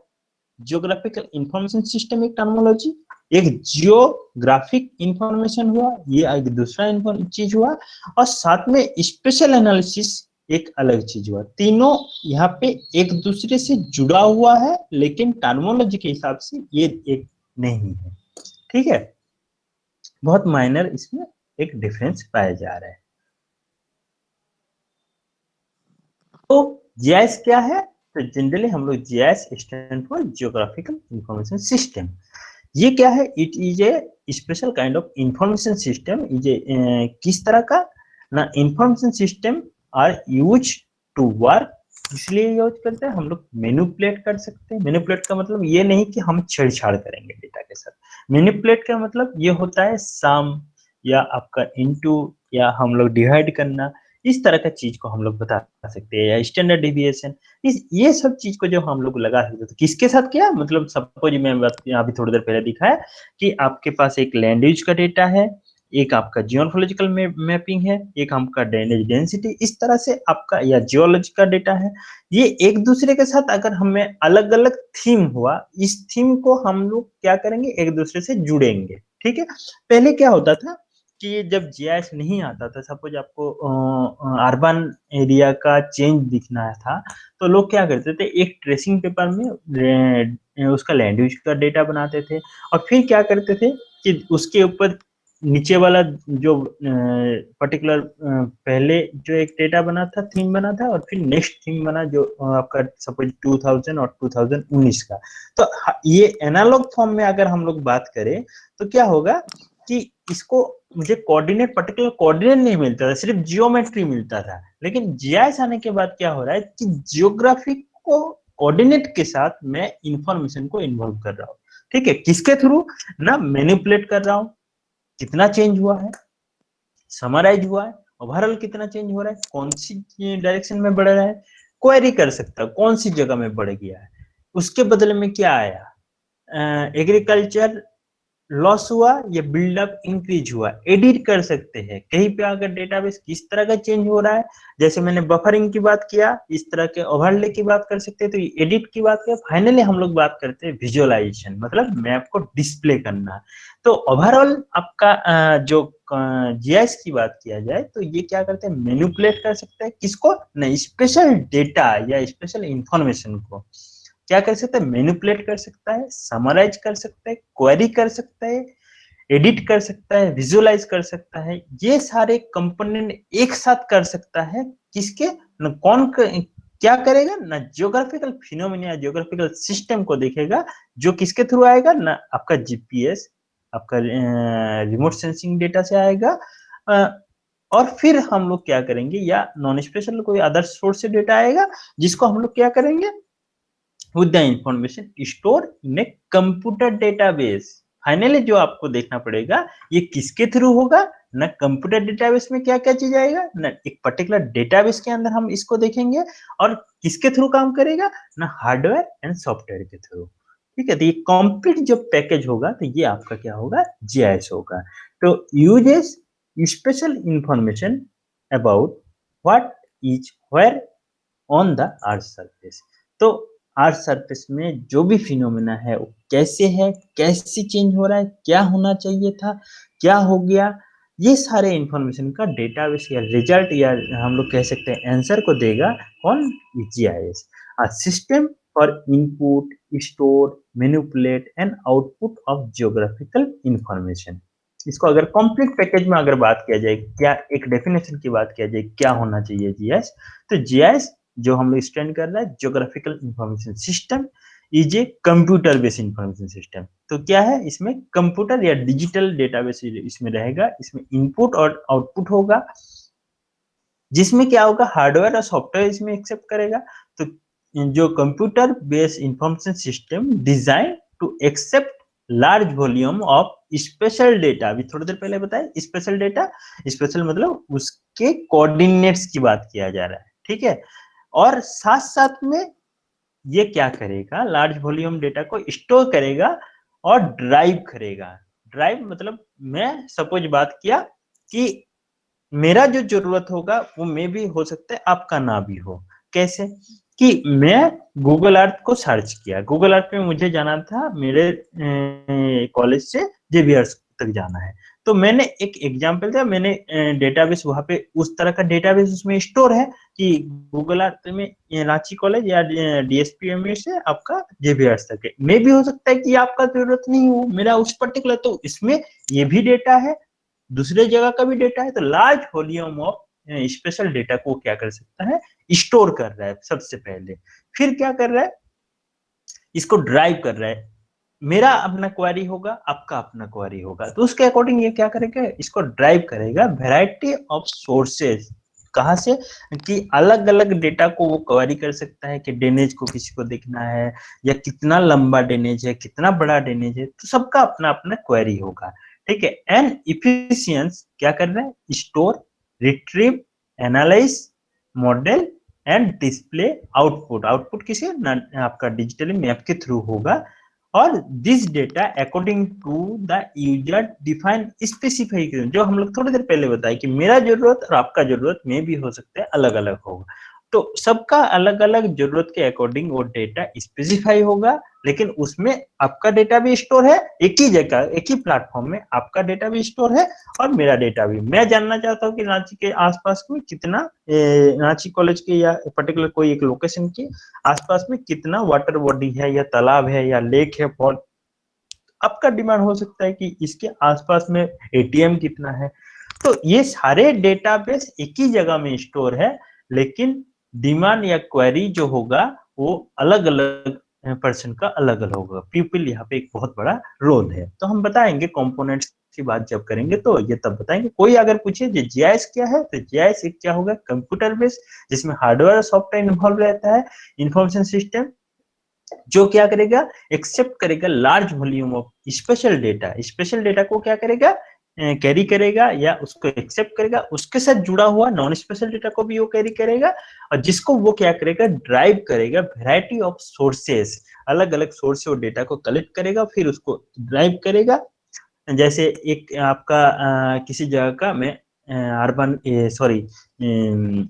जियोग्राफिकल इंफॉर्मेशन सिस्टम एक टर्मोलॉजी, एक जियोग्राफिक इंफॉर्मेशन हुआ, ये एक दूसरा चीज हुआ, और साथ में स्पेशल एनालिसिस एक अलग चीज हुआ। तीनों यहाँ पे एक दूसरे से जुड़ा हुआ है लेकिन टर्मोलॉजी के हिसाब से ये एक नहीं है। ठीक है, बहुत माइनर इसमें एक डिफरेंस पाया जा रहा है। तो जीआईएस क्या है, तो जनरली हम लोग GIS stand for geographical information system. ये क्या है, it is a spatial kind of information system, is a किस तरह का ना, information system are use to work, इसलिए यूज करते हैं हम लोग मैनिपुलेट कर सकते हैं। मैनिपुलेट का मतलब ये नहीं कि हम छेड़छाड़ करेंगे डेटा के साथ, मैनिपुलेट का मतलब ये होता है सम या आपका इनटू या हम लोग डिवाइड करना, इस तरह का चीज को हम लोग बता सकते हैं, या स्टैंडर्ड डिविएशन, ये सब चीज को जो हम लोग लगा सकते, तो किसके साथ क्या, मतलब सपोज मैं अभी थोड़ी देर पहले दिखाया कि आपके पास एक लैंड यूज का डेटा है, एक आपका जियोलॉजिकल मैपिंग है, एक आपका ड्रेनेज डेंसिटी, इस तरह से आपका या जियोलॉजी का डेटा है, ये एक दूसरे के साथ अगर हमें अलग अलग थीम हुआ, इस थीम को हम लोग क्या करेंगे, एक दूसरे से जुड़ेंगे। ठीक है, पहले क्या होता था कि जब जीआईएस नहीं आता था, सपोज आपको अर्बन एरिया का चेंज दिखना था, तो लोग क्या करते थे, एक ट्रेसिंग पेपर में उसका लैंड यूज का डेटा बनाते थे और फिर क्या करते थे कि उसके ऊपर नीचे वाला जो पर्टिकुलर पहले जो एक डेटा बना था, थीम बना था, और फिर नेक्स्ट थीम बना जो आपका सपोज 2000 और 2019 का। तो ये एनालॉग फॉर्म में अगर हम लोग बात करें तो क्या होगा कि इसको मुझे कोऑर्डिनेट, पर्टिकुलर कोऑर्डिनेट नहीं मिलता था, सिर्फ जियोमेट्री मिलता था। लेकिन जीआईएस आने के बाद क्या हो रहा है कि जियोग्राफी को कोऑर्डिनेट के साथ मैं इंफॉर्मेशन को इन्वॉल्व कर रहा हूँ। ठीक है, किसके थ्रू ना, मैनिपुलेट कर रहा हूँ, कितना चेंज हुआ है, समराइज हुआ है, ओवरऑल कितना चेंज हो रहा है, कौन सी डायरेक्शन में बढ़ रहा है, क्वेरी कर सकता है कौन सी जगह में बढ़ गया है, उसके बदले में क्या आया, एग्रीकल्चर लॉस हुआ या बिल्डअप इंक्रीज हुआ, एडिट कर सकते हैं कहीं पे अगर डेटाबेस किस तरह का चेंज हो रहा है, जैसे मैंने बफरिंग की बात किया, इस तरह के ओवरले की बात कर सकते हैं, तो एडिट की बात करें। फाइनली हम लोग बात करते हैं विजुअलाइजेशन, मतलब मैप को डिस्प्ले करना। तो ओवरऑल आपका जो जीआईएस की बात किया जाए तो ये क्या करते हैं, मैनिपुलेट कर सकते हैं किसको ना, स्पेशल डेटा या स्पेशल इंफॉर्मेशन को क्या कर सकता है, मैनिपुलेट कर सकता है, समराइज कर सकता है, क्वेरी कर सकता है, एडिट कर सकता है, विजुअलाइज कर सकता है। ये सारे कंपोनेंट एक साथ कर सकता है किसके न, क्या करेगा ना, जियोग्राफिकल फिनोमिना, जियोग्राफिकल सिस्टम को देखेगा, जो किसके थ्रू आएगा ना, आपका जीपीएस, आपका रिमोट सेंसिंग डेटा से आएगा। और फिर हम लोग क्या करेंगे, या नॉन स्पेशल कोई अदर सोर्स से डेटा आएगा, जिसको हम लोग क्या करेंगे, with the information stored in a computer database। Finally जो आपको देखना पड़ेगा ये किसके थ्रू होगा ना, कंप्यूटर डेटाबेस में क्या क्या चीज आएगा ना, एक पर्टिकुलर डेटाबेस के अंदर हम इसको देखेंगे, और किसके थ्रू काम करेगा ना, हार्डवेयर एंड सॉफ्टवेयर के थ्रू। ठीक है, तो ये कंप्लीट जो पैकेज होगा तो ये आपका क्या होगा, जीआईएस होगा। तो uses spatial information about what is where on the earth surface. तो अर्थ सरफेस में जो भी फिनोमेना है वो कैसे है, कैसे चेंज हो रहा है, क्या होना चाहिए था, क्या हो गया, ये सारे इंफॉर्मेशन का डेटाबेस या रिजल्ट या हम लोग कह सकते हैं आंसर को देगा कौन, GIS. A system for input, store, manipulate and output of geographical information. इसको अगर कंप्लीट पैकेज में अगर बात किया जाए, क्या एक डेफिनेशन की बात किया जाए क्या होना चाहिए जीआईएस, तो जीआईएस जो हम लोग स्टैंड कर रहा है, geographical information system is a computer based information system. तो क्या है, इसमें कंप्यूटर या डिजिटल डेटाबेस इसमें रहेगा, इसमें इनपुट और आउटपुट होगा, जिसमें क्या होगा, हार्डवेयर और सॉफ्टवेयर इसमें एक्सेप्ट करेगा। तो जो computer based information system design to accept large volume of spatial data, अभी थोड़ी देर पहले बताया स्पेशल डेटा, स्पेशल मतलब उसके कोऑर्डिनेट्स की बात किया जा रहा है, ठीक है। और साथ साथ में ये क्या करेगा, लार्ज वॉल्यूम डेटा को स्टोर करेगा और ड्राइव करेगा। ड्राइव मतलब मैं सपोज बात किया कि मेरा जो जरूरत होगा वो में भी हो सकता है आपका ना भी हो। कैसे कि मैं गूगल अर्थ को सर्च किया, गूगल अर्थ में मुझे जाना था मेरे कॉलेज से जेवीआर तक जाना है, तो मैंने एक एग्जांपल दिया, मैंने डेटाबेस वहां पे उस तरह का डेटाबेस उसमें स्टोर है कि गूगल अर्थ में रांची कॉलेज या डीएसपीएमयू से आपका जेवीआर तक है। मे भी हो सकता है कि आपका जरूरत नहीं हो मेरा उस पर्टिकुलर, तो इसमें ये भी डेटा है, दूसरे जगह का भी डेटा है। तो large volume of spatial data को क्या कर सकता है, स्टोर कर रहा है सबसे पहले, फिर क्या कर रहा है, इसको ड्राइव कर रहा है। मेरा अपना क्वेरी होगा, आपका अपना क्वेरी होगा, तो उसके अकॉर्डिंग ये क्या करेगा, इसको ड्राइव करेगा वैरायटी ऑफ सोर्सेज, कहाँ से कि अलग अलग डेटा को वो क्वेरी कर सकता है कि ड्रेनेज को किसी को देखना है, या कितना लंबा ड्रेनेज है, कितना बड़ा ड्रेनेज है, तो सबका अपना अपना क्वेरी होगा। ठीक है, एंड इफिशियंस क्या कर रहा है, store, retrieve, analyse, model and display output. Output किसे आपका डिजिटली मैप के थ्रू होगा, और this data according to the user define specification, जो हम लोग थोड़ी देर पहले बताए कि मेरा जरूरत और आपका जरूरत में भी हो सकता है अलग अलग होगा, तो सबका अलग अलग जरूरत के अकॉर्डिंग वो डेटा स्पेसिफाई होगा, लेकिन उसमें आपका डेटा भी स्टोर है एक ही जगह, एक ही प्लेटफॉर्म में आपका डेटा भी स्टोर है और मेरा डेटा भी। मैं जानना चाहता हूँ कि रांची के आसपास में कितना, रांची कॉलेज के या पर्टिकुलर कोई एक लोकेशन के आसपास में कितना वाटर बॉडी है या तालाब है या लेक है, पॉन्ड, आपका डिमांड हो सकता है कि इसके आसपास में एटीएम कितना है। तो ये सारे डेटाबेस एक ही जगह में स्टोर है, लेकिन डिमांड या क्वेरी जो होगा वो अलग अलग पर्सन का अलग अलग होगा। पीपल यहाँ पे एक बहुत बड़ा रोल है। तो हम बताएंगे कंपोनेंट्स की बात जब करेंगे तो ये तब बताएंगे। कोई अगर पूछे जीआईएस क्या है, तो जीआईएस एक क्या होगा, कंप्यूटर बेस्ड, जिसमें हार्डवेयर और सॉफ्टवेयर इन्वॉल्व रहता है, इंफॉर्मेशन सिस्टम जो क्या करेगा, एक्सेप्ट करेगा large volume of spatial data. Special data को क्या करेगा, कैरी करेगा या उसको एक्सेप्ट करेगा, उसके साथ जुड़ा हुआ नॉन स्पेशल डेटा को भी वो कैरी करेगा, और जिसको वो क्या करेगा, ड्राइव करेगा वैरायटी ऑफ सोर्सेस, अलग अलग सोर्स से वो डेटा को कलेक्ट करेगा, फिर उसको ड्राइव करेगा जैसे एक आपका किसी जगह का मैं अर्बन सॉरी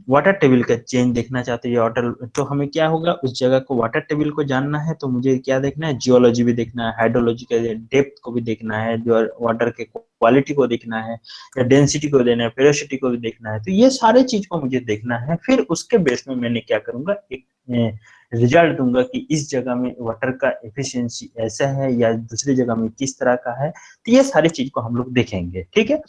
वाटर टेबल का चेंज देखना चाहते हैं वाटर, तो हमें क्या होगा, उस जगह को वाटर टेबल को जानना है, तो मुझे क्या देखना है, जियोलॉजी भी देखना है, हाइड्रोलॉजी का डेप्थ को भी देखना है, जो वाटर के क्वालिटी को देखना है, या डेंसिटी को देना है, फेरोसिटी को भी देखना है। तो ये सारे चीज को मुझे देखना है, फिर उसके बेस में मैंने क्या करूंगा, एक रिजल्ट दूंगा कि इस जगह में वाटर का एफिशिएंसी ऐसा है या दूसरी जगह में किस तरह का है। तो ये सारी चीज को हम लोग देखेंगे, ठीक है।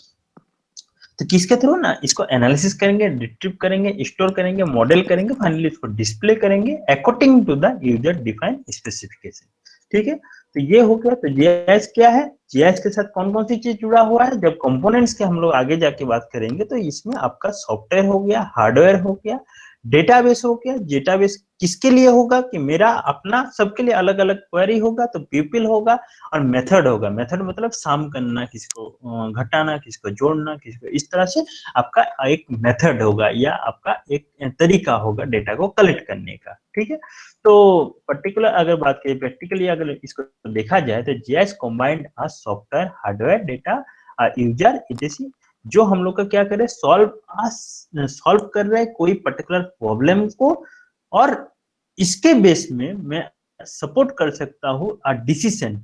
तो किसके थ्रू ना, इसको एनालिसिस करेंगे, रिट्रीव करेंगे, स्टोर करेंगे, मॉडल करेंगे, फाइनली इसको डिस्प्ले करेंगे according to the user defined specification, ठीक है। तो ये हो गया। तो जीआईएस क्या है, जीआईएस के साथ कौन कौन सी चीज जुड़ा हुआ है, जब कंपोनेंट्स के हम लोग आगे जाके बात करेंगे, तो इसमें आपका सॉफ्टवेयर हो गया, हार्डवेयर हो गया, डेटाबेस हो गया। डेटाबेस किसके लिए होगा, कि मेरा अपना सबके लिए अलग अलग क्वेरी होगा, तो पीपल होगा, और मेथड होगा। मेथड मतलब साम करना, किसको घटाना, किसको जोड़ना, किसको इस तरह से आपका एक मेथड होगा, या आपका एक तरीका होगा डेटा को कलेक्ट करने का, ठीक है। तो पर्टिकुलर अगर बात करें, प्रैक्टिकली अगर इसको देखा जाए, तो GIS combined software, hardware, data, user इत्यादि, जो हम लोग का क्या करे, सॉल्व कर रहे हैं कोई पर्टिकुलर प्रॉब्लम को, और इसके बेस में मैं सपोर्ट कर सकता हूँ डिसीजन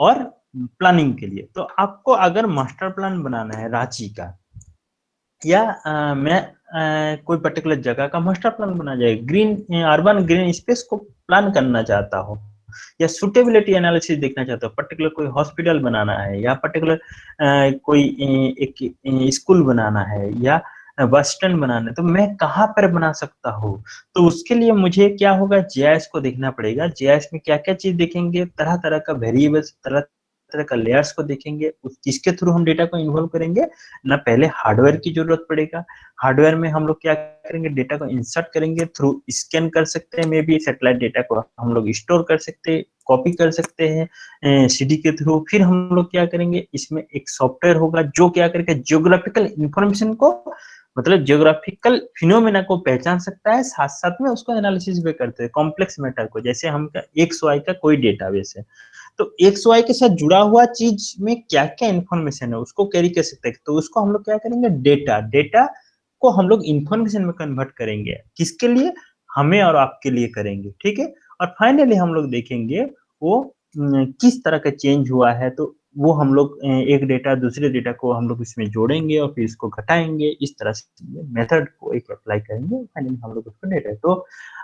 और प्लानिंग के लिए। तो आपको अगर मास्टर प्लान बनाना है रांची का, या मैं कोई पर्टिकुलर जगह का मास्टर प्लान बना जाए, ग्रीन अर्बन ग्रीन स्पेस को प्लान करना चाहता हूँ, या सुटेबिलिटी एनालिसिस देखना चाहता हूँ, पर्टिकुलर कोई हॉस्पिटल बनाना है, या पर्टिकुलर कोई एक स्कूल बनाना है, या बस स्टैंड बनाना है, तो मैं कहाँ पर बना सकता हूँ। तो उसके लिए मुझे क्या होगा, जीआईएस को देखना पड़ेगा। जीआईएस में क्या क्या चीज देखेंगे, तरह तरह का वेरिएबल्स, तरह तरह का लेयर्स को देखेंगे, किसके थ्रू हम डेटा को इन्वॉल्व करेंगे ना। पहले हार्डवेयर की जरूरत पड़ेगा। हार्डवेयर में हम लोग क्या करेंगे, डेटा को इंसर्ट करेंगे, थ्रू स्कैन कर सकते हैं, मे बी सैटेलाइट डेटा को हम लोग स्टोर कर सकते हैं, कॉपी कर सकते हैं सीडी के थ्रू। फिर हम लोग क्या करेंगे, इसमें एक सॉफ्टवेयर होगा जो क्या करेगा, जियोग्राफिकल इंफॉर्मेशन को, मतलब जियोग्राफिकल फिनोमेना को पहचान सकता है, साथ साथ में उसको एनालिसिस भी करते हैं, कॉम्प्लेक्स मैटर को। जैसे हम एक्स वाई का कोई डेटाबेस है, तो एक्स वाई के साथ जुड़ा हुआ चीज में क्या क्या इन्फॉर्मेशन है उसको कैरी कर सकते हैं, तो उसको हम लोग क्या करेंगे, डेटा डेटा को हम लोग इन्फॉर्मेशन में कन्वर्ट करेंगे। किसके लिए, हमें और आपके लिए करेंगे, ठीक है। और फाइनली हम लोग देखेंगे वो किस तरह का चेंज हुआ है, तो वो हम लोग एक डेटा दूसरे डेटा को हम लोग इसमें जोड़ेंगे, और फिर इसको घटाएंगे, इस तरह से मेथड को एक अप्लाई करेंगे, फाइनली हम लोग उसको डेटा। तो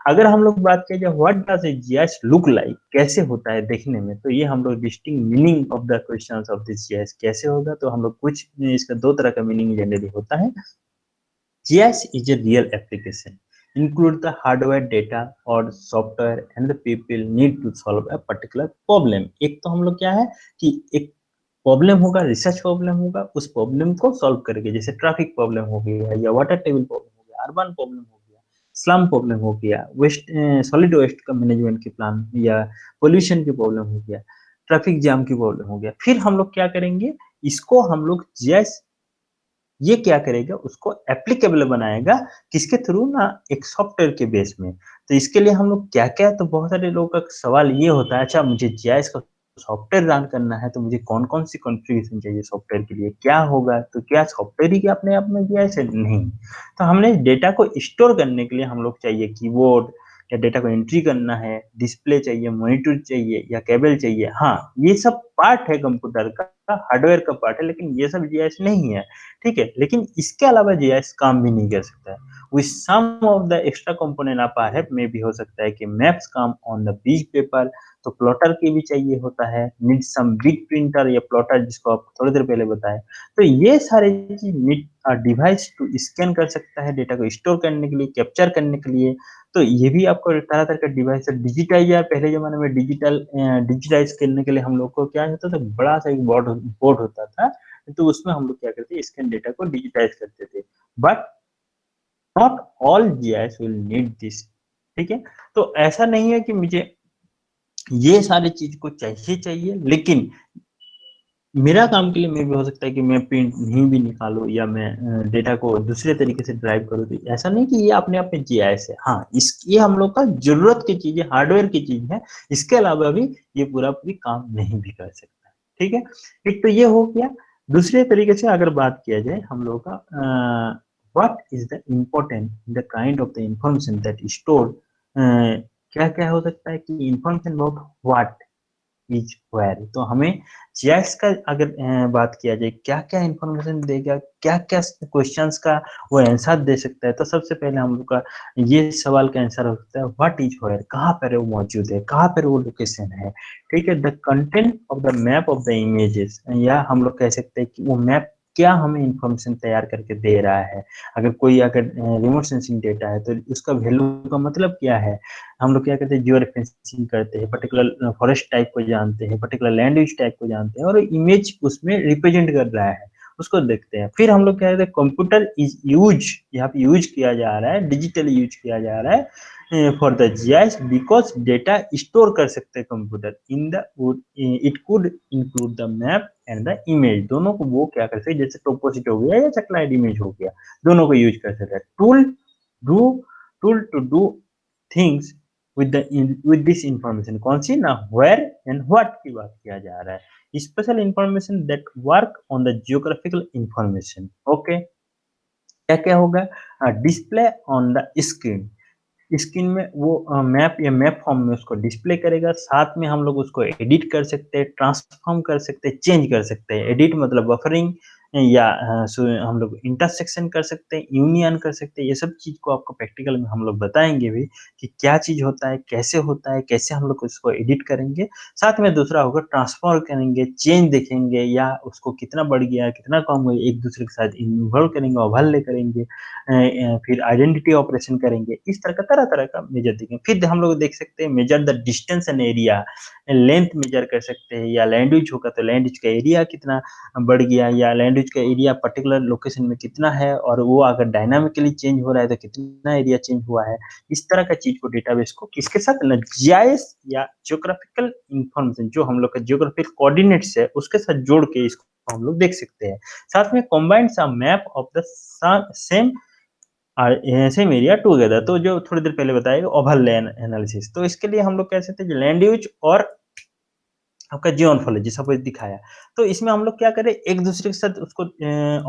अगर हम लोग बात करें what does a GIS look like, कैसे होता है देखने में, तो ये हम लोग distinct meaning of the questions of this GIS कैसे होगा, तो हम लोग कुछ इसका दो तरह का मीनिंग जनरली होता है। GIS is a real application, include the hardware data or software and the people need to solve a particular problem। एक तो हम लोग क्या है कि एक प्रॉब्लम होगा, रिसर्च प्रॉब्लम होगा, उस प्रॉब्लम को सॉल्व करेंगे। जैसे ट्रैफिक प्रॉब्लम हो गया, या वाटर टेबल प्रॉब्लम हो गया, अर्बन प्रॉब्लम हो गया, स्लम प्रॉब्लम हो गया, वेस्ट सॉलिड वेस्ट का मैनेजमेंट के प्लान, या पोल्यूशन की प्रॉब्लम हो गया, ट्रैफिक जाम की प्रॉब्लम हो गया। फिर हम लोग क्या करेंगे, इसको हम लोग जीआईएस ये क्या करेगा, उसको एप्लीकेबल बनाएगा, किसके थ्रू ना, एक सॉफ्टवेयर के बेस में। तो इसके लिए हम लोग क्या क्या, तो बहुत सारे लोगों का सवाल ये होता है, अच्छा मुझे जीआईएस का सॉफ्टवेयर रन करना है, तो मुझे कौन कौन सी कॉन्फ़िगरेशन चाहिए सॉफ्टवेयर के लिए, क्या होगा, तो क्या सॉफ्टवेयर ही अपने आप में जीआईएस है, नहीं। तो हमने डेटा को स्टोर करने के लिए हम लोग चाहिए कीबोर्ड, या डेटा को एंट्री करना है, डिस्प्ले चाहिए, मॉनिटर चाहिए, या केबल चाहिए। हाँ, ये सब पार्ट है कंप्यूटर का, हार्डवेयर का पार्ट है, लेकिन ये सब जीआईएस नहीं है, ठीक है। लेकिन इसके अलावा जीआईएस काम भी नहीं कर सकता है। With some of the extra component आप है में भी हो सकता है कि मैप्स काम ऑन द पेज पेपर, तो प्लॉटर की भी चाहिए होता है, नीड सम बिग प्रिंटर या प्लॉटर, जिसको आप थोड़ी देर पहले बताए। तो ये सारे चीज नीड डिवाइस टू स्कैन कर सकता है, डेटा को स्टोर करने के लिए, कैप्चर करने के लिए। तो ये भी आपको तरह तरह का डिवाइस है। डिजिटाइजर, पहले जमाने में डिजिटाइज करने के लिए हम लोग को क्या होता था, बड़ा सा एक बोर्ड होता था, तो उसमें हम लोग क्या करते हैं, स्कैन डेटा को डिजिटाइज करते थे। But not all GIS will need this, ठीक है। तो ऐसा नहीं है कि मुझे ये सारी चीज को चाहिए, लेकिन मेरा काम के लिए में भी हो सकता है कि मैं प्रिंट नहीं भी निकालूं, या मैं डेटा को दूसरे तरीके से ड्राइव करूं। तो ऐसा नहीं कि ये अपने आप में जीआईएस है। हाँ, ये हम लोग का जरूरत की चीज है, हार्डवेयर की चीज है। इसके अलावा भी ये पूरा पूरी काम नहीं भी कर सकता, ठीक है? एक तो ये हो गया। दूसरे तरीके से अगर बात किया जाए हम लोगों का what is the important the kind of the information that stored क्या-क्या हो सकता है कि information about what is where. तो हमें जीआईएस का अगर बात किया जाए क्या-क्या इन्फॉर्मेशन देगा, क्या-क्या क्वेश्चंस का वो आंसर दे सकता है, तो सबसे पहले हम लोग का ये सवाल का आंसर हो सकता है व्हाट इज वेयर, कहाँ पर वो मौजूद है, कहाँ पर वो लोकेशन है। ठीक है, the content of the map of the images, या हम लोग कह सकते हैं कि वो मैप क्या हमें इंफॉर्मेशन तैयार करके दे रहा है। अगर कोई अगर रिमोट सेंसिंग डेटा है तो उसका वैल्यू का मतलब क्या है। हम लोग क्या करते हैं, जियो रेफरेंसिंग करते हैं, पर्टिकुलर फॉरेस्ट टाइप को जानते हैं, पर्टिकुलर लैंड यूज टाइप को जानते हैं और इमेज उसमें रिप्रेजेंट कर रहा है, उसको देखते हैं। फिर हम लोग क्या कहते हैं, कंप्यूटर इज यूज, यहाँ पे यूज किया जा रहा है, डिजिटली यूज किया जा रहा है for the GIS because data store कर सकते हैं computer in the it could include the map and the image. दोनों को वो क्या कर सकते हैं, जैसे टोपोसिट हो गया या सैटेलाइट इमेज हो गया, दोनों को यूज कर सकते हैं। Do tool to do things with this information, कौन सी ना, वेयर एंड व्हाट की बात किया जा रहा है। Special information that work on the geographical information. Okay, क्या क्या होगा, display on the screen. Screen में वो मैप या मैप फॉर्म में उसको डिस्प्ले करेगा, साथ में हम लोग उसको एडिट कर सकते हैं, ट्रांसफॉर्म कर सकते हैं, चेंज कर सकते हैं। एडिट मतलब बफरिंग या हम लोग इंटरसेक्शन कर सकते हैं, यूनियन कर सकते हैं। ये सब चीज़ को आपको प्रैक्टिकल में हम लोग बताएँगे भी कि क्या चीज़ होता है, कैसे हम लोग उसको एडिट करेंगे। साथ में दूसरा होगा ट्रांसफॉर्म करेंगे, चेंज देखेंगे या उसको कितना बढ़ गया, कितना कम हुआ, एक-दूसरे के साथ इन्वॉल्व करेंगे, ओवरले करेंगे। फिर आइडेंटिटी ऑपरेशन करेंगे, इस तरह-तरह का मेजर देखेंगे। फिर हम लोग देख सकते हैं measure the distance and area, length major कर सकते हैं, या लैंड यूज़ होगा तो लैंड यूज़ का एरिया कितना बढ़ गया, या लैंड यूज़ का एरिया पर्टिकुलर लोकेशन में कितना है और वो अगर डायनामिकली चेंज हो रहा है तो कितना एरिया चेंज हुआ है। इस तरह का चीज़ को डेटाबेस को किसके साथ ना, जीआईएस या ज्योग्राफिकल इन्फॉर्मेशन जो हम लोग का ज्योग्राफिकल कोऑर्डिनेट्स है उसके साथ जोड़ के इसको हम लोग देख सकते हैं। साथ में combined some map of the same same area together, तो जो थोड़ी देर पहले बताया ओवरले एनालिसिस, तो इसके लिए हम लोग कह सकते हैं लैंड यूज और आपका जियोमॉर्फोलॉजी सपोज दिखाया। तो इसमें हम लोग क्या करें, एक दूसरे के साथ उसको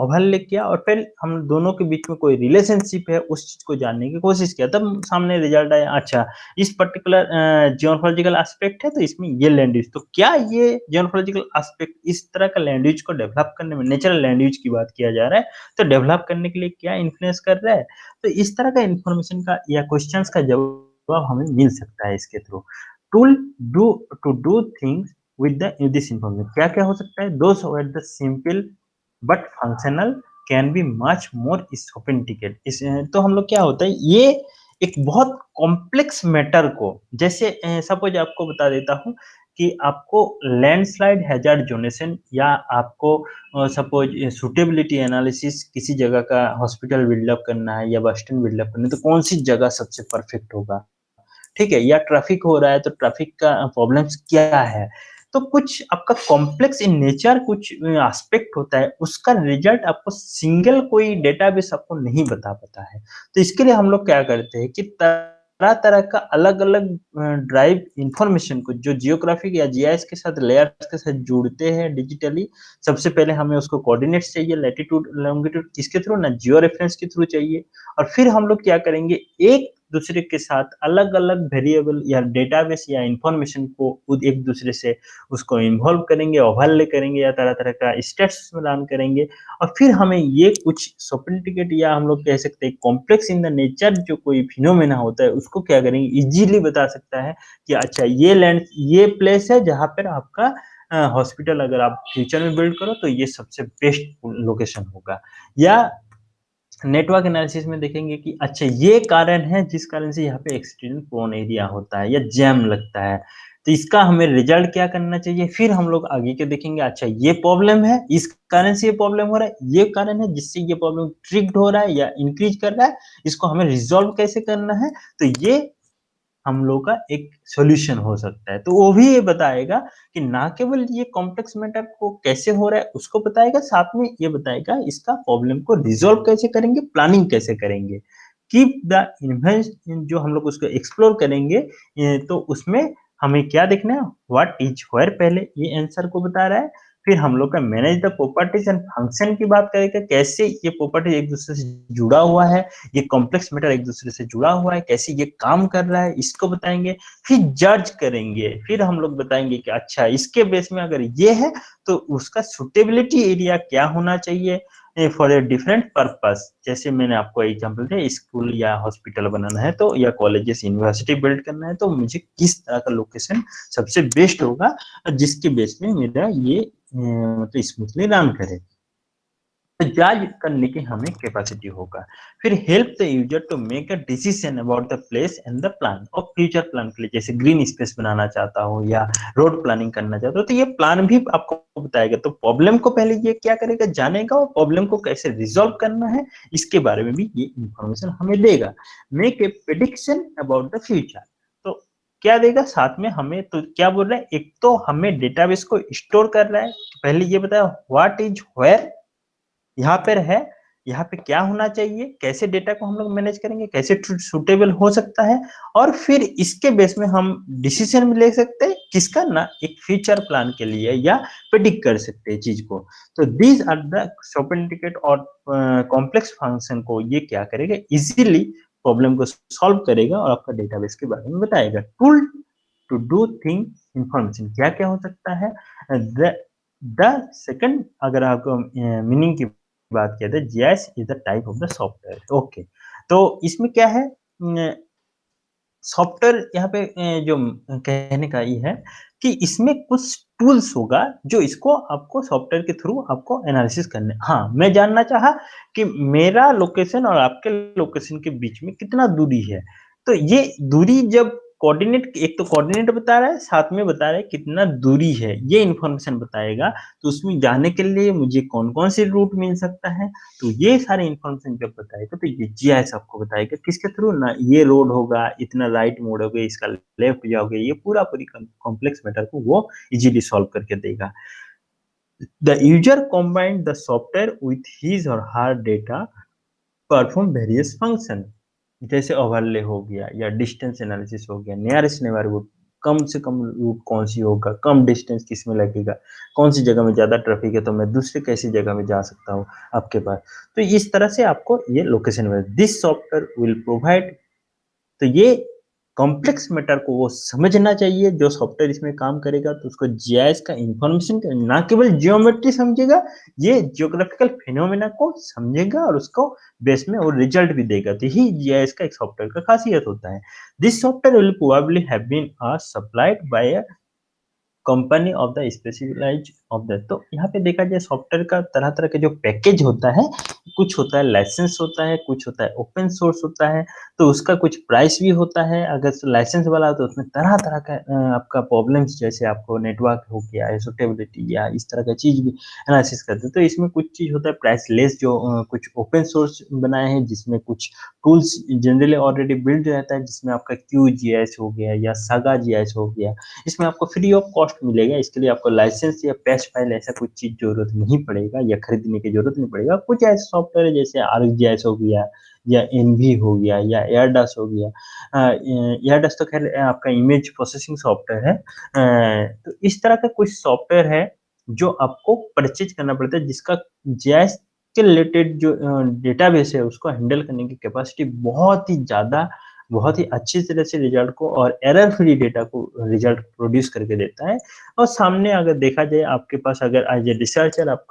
ओवरले किया और फिर हम दोनों के बीच में कोई रिलेशनशिप है उस चीज को जानने की कोशिश किया, तब सामने रिजल्ट आया, अच्छा इस पर्टिकुलर जियोमॉर्फोलॉजिकल एस्पेक्ट है तो इसमें ये लैंड यूज, तो क्या ये जियोमॉर्फोलॉजिकल एस्पेक्ट इस तरह का लैंड यूज को डेवलप करने में, नेचुरल लैंड यूज की बात किया जा रहा है, तो डेवलप करने के लिए क्या इन्फ्लुएंस कर रहा है। तो इस तरह का इन्फॉर्मेशन का या क्वेश्चंस का जवाब हमें मिल सकता है इसके थ्रू। Tool do to do things with this information, क्या क्या हो सकता है, those who are the simple but functional can be much more sophisticated। इस तो हम लोग क्या होता है, ये एक बहुत कॉम्प्लेक्स मैटर को, जैसे सपोज आपको बता देता हूँ कि आपको लैंडस्लाइड हैजार्ड जोनेशन या आपको सपोज सुटेबिलिटी एनालिसिस किसी जगह का हॉस्पिटल बिल्डअप करना है या बस स्टैंड बिल्डअप करना है, तो कौन सी जगह सबसे परफेक्ट होगा, ठीक है, या ट्रैफिक हो रहा है तो ट्रैफिक का प्रॉब्लम्स क्या है। तो कुछ आपका कॉम्प्लेक्स इन नेचर कुछ एस्पेक्ट होता है, उसका रिजल्ट आपको सिंगल कोई डेटाबेस आपको नहीं बता पाता है। तो इसके लिए हम लोग क्या करते हैं कि तरह-तरह का अलग-अलग ड्राइव इन्फॉर्मेशन को जो जियोग्राफिक या जीआईएस के साथ लेयर्स के साथ जुड़ते हैं डिजिटली। सबसे पहले हमें उसको कोऑर्डिनेट्स चाहिए, लैटिट्यूड, लॉन्गिट्यूड किसके थ्रू ना, जियो रेफरेंस के थ्रू चाहिए। और फिर हम लोग क्या करेंगे, एक दूसरे के साथ अलग-अलग वेरिएबल या डेटाबेस या इन्फॉर्मेशन को खुद एक दूसरे से उसको इन्वॉल्व करेंगे, ओवरले करेंगे या तरह-तरह का स्टेट्स मिलान करेंगे और फिर हमें ये कुछ सोफिस्टिकेट या हम लोग कह सकते हैं कॉम्प्लेक्स इन द नेचर जो कोई फिनोमेना होता है उसको क्या करेंगे, इजीली बता सकता है कि अच्छा ये प्लेस है जहाँ पर आपका हॉस्पिटल अगर आप फ्यूचर में बिल्ड करो तो ये सबसे बेस्ट लोकेशन होगा। या नेटवर्क एनालिसिस में देखेंगे कि अच्छा ये कारण है जिस कारण से यहाँ पे एक्सीडेंट प्रोन एरिया होता है या जैम लगता है, तो इसका हमें रिजल्ट क्या करना चाहिए। फिर हम लोग आगे के देखेंगे, अच्छा ये प्रॉब्लम है, इस कारण से ये प्रॉब्लम हो रहा है, ये कारण है जिससे ये प्रॉब्लम ट्रिग्ड हो रहा है या इंक्रीज कर रहा है, इसको हमें रिजॉल्व कैसे करना है। तो ये हम लोग का एक सॉल्यूशन हो सकता है। तो वो भी ये बताएगा कि ना केवल ये कॉम्प्लेक्स मैटर को कैसे हो रहा है उसको बताएगा, साथ में ये बताएगा इसका प्रॉब्लम को रिज़ॉल्व कैसे करेंगे, प्लानिंग कैसे करेंगे। कीप द इन्वेस्ट जो हम लोग उसको एक्सप्लोर करेंगे तो उसमें हमें क्या देखना है, व्हाट इज वेयर, पहले ये आंसर को बता रहा है। फिर हम लोग का manage the properties and function की बात करेगा, कैसे ये प्रॉपर्टी एक दूसरे से जुड़ा हुआ है, ये कॉम्प्लेक्स मैटर एक दूसरे से जुड़ा हुआ है, कैसे ये काम कर रहा है, इसको बताएंगे। फिर जज करेंगे, फिर हम लोग बताएंगे कि अच्छा इसके बेस में अगर ये है तो उसका सुटेबिलिटी एरिया क्या होना चाहिए फॉर ए डिफरेंट पर्पस। जैसे मैंने आपको एग्जांपल दिया, स्कूल या हॉस्पिटल बनाना है तो, या कॉलेजेस यूनिवर्सिटी बिल्ड करना है तो मुझे किस तरह का लोकेशन सबसे बेस्ट होगा जिसके बेस में मेरा ये मतलब स्मूथली रन करे। तो जज करने की हमें कैपेसिटी होगा। फिर help the user to make a decision about the place and the plan, और फ्यूचर प्लान के लिए जैसे ग्रीन स्पेस बनाना चाहता हूँ या रोड प्लानिंग करना चाहता हूँ तो ये प्लान भी आपको बताएगा। तो प्रॉब्लम को पहले ये क्या करेगा, जानेगा, और प्रॉब्लम को कैसे रिजॉल्व करना है इसके बारे में भी ये इंफॉर्मेशन हमें देगा। Make a prediction about the future, तो क्या देगा साथ में हमें, तो क्या बोल रहा है, एक तो हमें डेटाबेस को स्टोर कर रहा है, पहले ये बताया व्हाट इज वेयर, यहाँ पर है, यहाँ पे क्या होना चाहिए, कैसे डेटा को हम लोग मैनेज करेंगे, कैसे सुटेबल हो सकता है, और फिर इसके बेस में हम डिसीजन भी ले सकते हैं किसका ना, एक फ्यूचर प्लान के लिए, या प्रेडिक्ट कर सकते हैं चीज को। तो दीज आर द सोफिस्टिकेटेड और कॉम्प्लेक्स फंक्शन को ये क्या करेगा, इजीली प्रॉब्लम को सॉल्व करेगा और आपका डेटाबेस के बारे में बताएगा। Tool to do thing information क्या क्या हो सकता है। द सेकंड, अगर आपको मीनिंग की बात किया था, GIS is the type of the software. Okay, तो इसमें क्या है, सॉफ्टवेयर यहाँ पे जो कहने का ये है कि इसमें कुछ टूल्स होगा जो इसको आपको सॉफ्टवेयर के थ्रू आपको एनालिसिस करने। हाँ, मैं जानना चाहा कि मेरा लोकेशन और आपके लोकेशन के बीच में कितना दूरी है, तो ये दूरी जब कोऑर्डिनेट, एक तो कोऑर्डिनेट बता रहा है, साथ में बता रहा है कितना दूरी है, ये इन्फॉर्मेशन बताएगा। तो उसमें जाने के लिए मुझे कौन कौन से रूट मिल सकता है, तो ये सारे इन्फॉर्मेशन जब बताएगा तो ये जीआईएस आपको बताएगा किसके थ्रू ना, ये रोड होगा, इतना राइट मोड़ोगे, इसका लेफ्ट जाओगे, ये पूरा पूरी कॉम्प्लेक्स मैटर को वो इजीली सॉल्व करके देगा। The user combine the software with his और हर डेटा, परफॉर्म वेरियस फंक्शन, जैसे ओवरले हो गया या डिस्टेंस एनालिसिस हो गया, नियरेस्ट नेबरहुड, कम से कम रूट कौन सी होगा, कम डिस्टेंस किस में लगेगा, कौन सी जगह में ज्यादा ट्रैफिक है तो मैं दूसरे कैसी जगह में जा सकता हूँ आपके पास। तो इस तरह से आपको ये लोकेशन में दिस सॉफ्टवेयर विल प्रोवाइड, तो ये कॉम्प्लेक्स मैटर को वो समझना चाहिए जो सॉफ्टवेयर इसमें काम करेगा, तो उसको जीआईएस का इंफॉर्मेशन ना केवल जियोमेट्री समझेगा, ये जियोग्राफिकल फिनोमेना को समझेगा और उसको बेस में वो रिजल्ट भी देगा। तो ही जीआईएस का एक सॉफ्टवेयर का खासियत होता है। This software will probably have been supplied by a company of the specialise of the. तो यहाँ पे देखा जाए सॉफ्टवेयर का तरह तरह का जो पैकेज होता है, कुछ होता है लाइसेंस होता है, कुछ होता है ओपन सोर्स होता है, तो उसका कुछ प्राइस भी होता है। अगर लाइसेंस वाला हो तो उसमें तरह तरह का आपका प्रॉब्लम्स, जैसे आपको नेटवर्क हो गया, सुटेबिलिटी या इस तरह का चीज भी एनालिसिस करते हैं। तो इसमें कुछ चीज होता है प्राइस लेस, जो कुछ ओपन सोर्स बनाए हैं जिसमें कुछ टूल्स जनरली ऑलरेडी बिल्ड रहता है, जिसमें आपका क्यू जीएस हो गया या सागा जीएस हो गया, इसमें आपको फ्री ऑफ कॉस्ट मिलेगा। इसके लिए आपको लाइसेंस या पैच फाइल ऐसा कुछ चीज जरूरत नहीं पड़ेगा या खरीदने की जरूरत नहीं पड़ेगा। कुछ ऐसे सॉफ्टवेयर है जैसे आरजीएस हो गया या एनवी हो गया या एयरडस हो गया। एयरडस तो खैर आपका इमेज प्रोसेसिंग सॉफ्टवेयर है। तो इस तरह का कुछ सॉफ्टवेयर है जो आपको परचेज करना पड़ता है, जिसका जीआईएस के रिलेटेड जो डेटाबेस है उसको हैंडल करने की कैपेसिटी बहुत ही ज्यादा, बहुत ही अच्छी तरह से रिजल्ट को और एरर फ्री डेटा को रिजल्ट प्रोड्यूस करके देता है। और सामने अगर देखा जाए आपके पास, अगर एज ए रिसर्चर, आप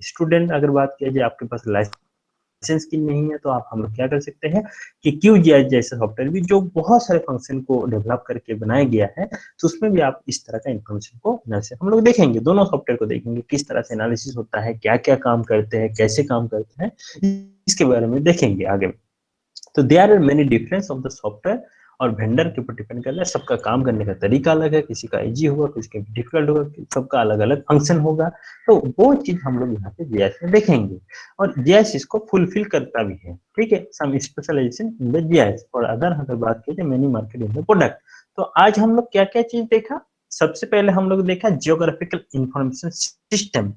स्टूडेंट अगर बात किया जाए, आपके पास लाइसेंस की नहीं है, तो आप हम लोग क्या कर सकते हैं कि QGIS जैसे सॉफ्टवेयर भी जो बहुत सारे फंक्शन को डेवलप करके बनाया गया है, तो उसमें भी आप इस तरह का इंफॉर्मेशन को हम लोग देखेंगे, दोनों सॉफ्टवेयर को देखेंगे किस तरह से एनालिसिस होता है, क्या क्या काम करते हैं, कैसे काम करते हैं, इसके बारे में देखेंगे आगे। तो there are many difference of the software, और वेंडर के ऊपर डिपेंड करता है, सबका काम करने का तरीका अलग है, किसी का इजी होगा, किसी का डिफिकल्ट होगा, सबका अलग अलग फंक्शन होगा। तो वो चीज हम लोग यहाँ पे जीआईएस में देखेंगे, और जीआईएस इसको फुलफिल करता भी है। ठीक है, सम स्पेशलाइजेशन इन द जीआईएस और अदर अगर बात की जाए many market in the product. तो आज हम लोग क्या क्या चीज देखा, सबसे पहले हम लोग देखा जियोग्राफिकल इंफॉर्मेशन सिस्टम,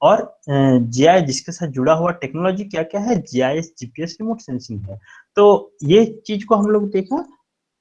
और जीआईएस जिसके साथ जुड़ा हुआ टेक्नोलॉजी क्या क्या है, जीआईएस जीपीएस रिमोट सेंसिंग है। तो ये चीज को हम लोग देखा।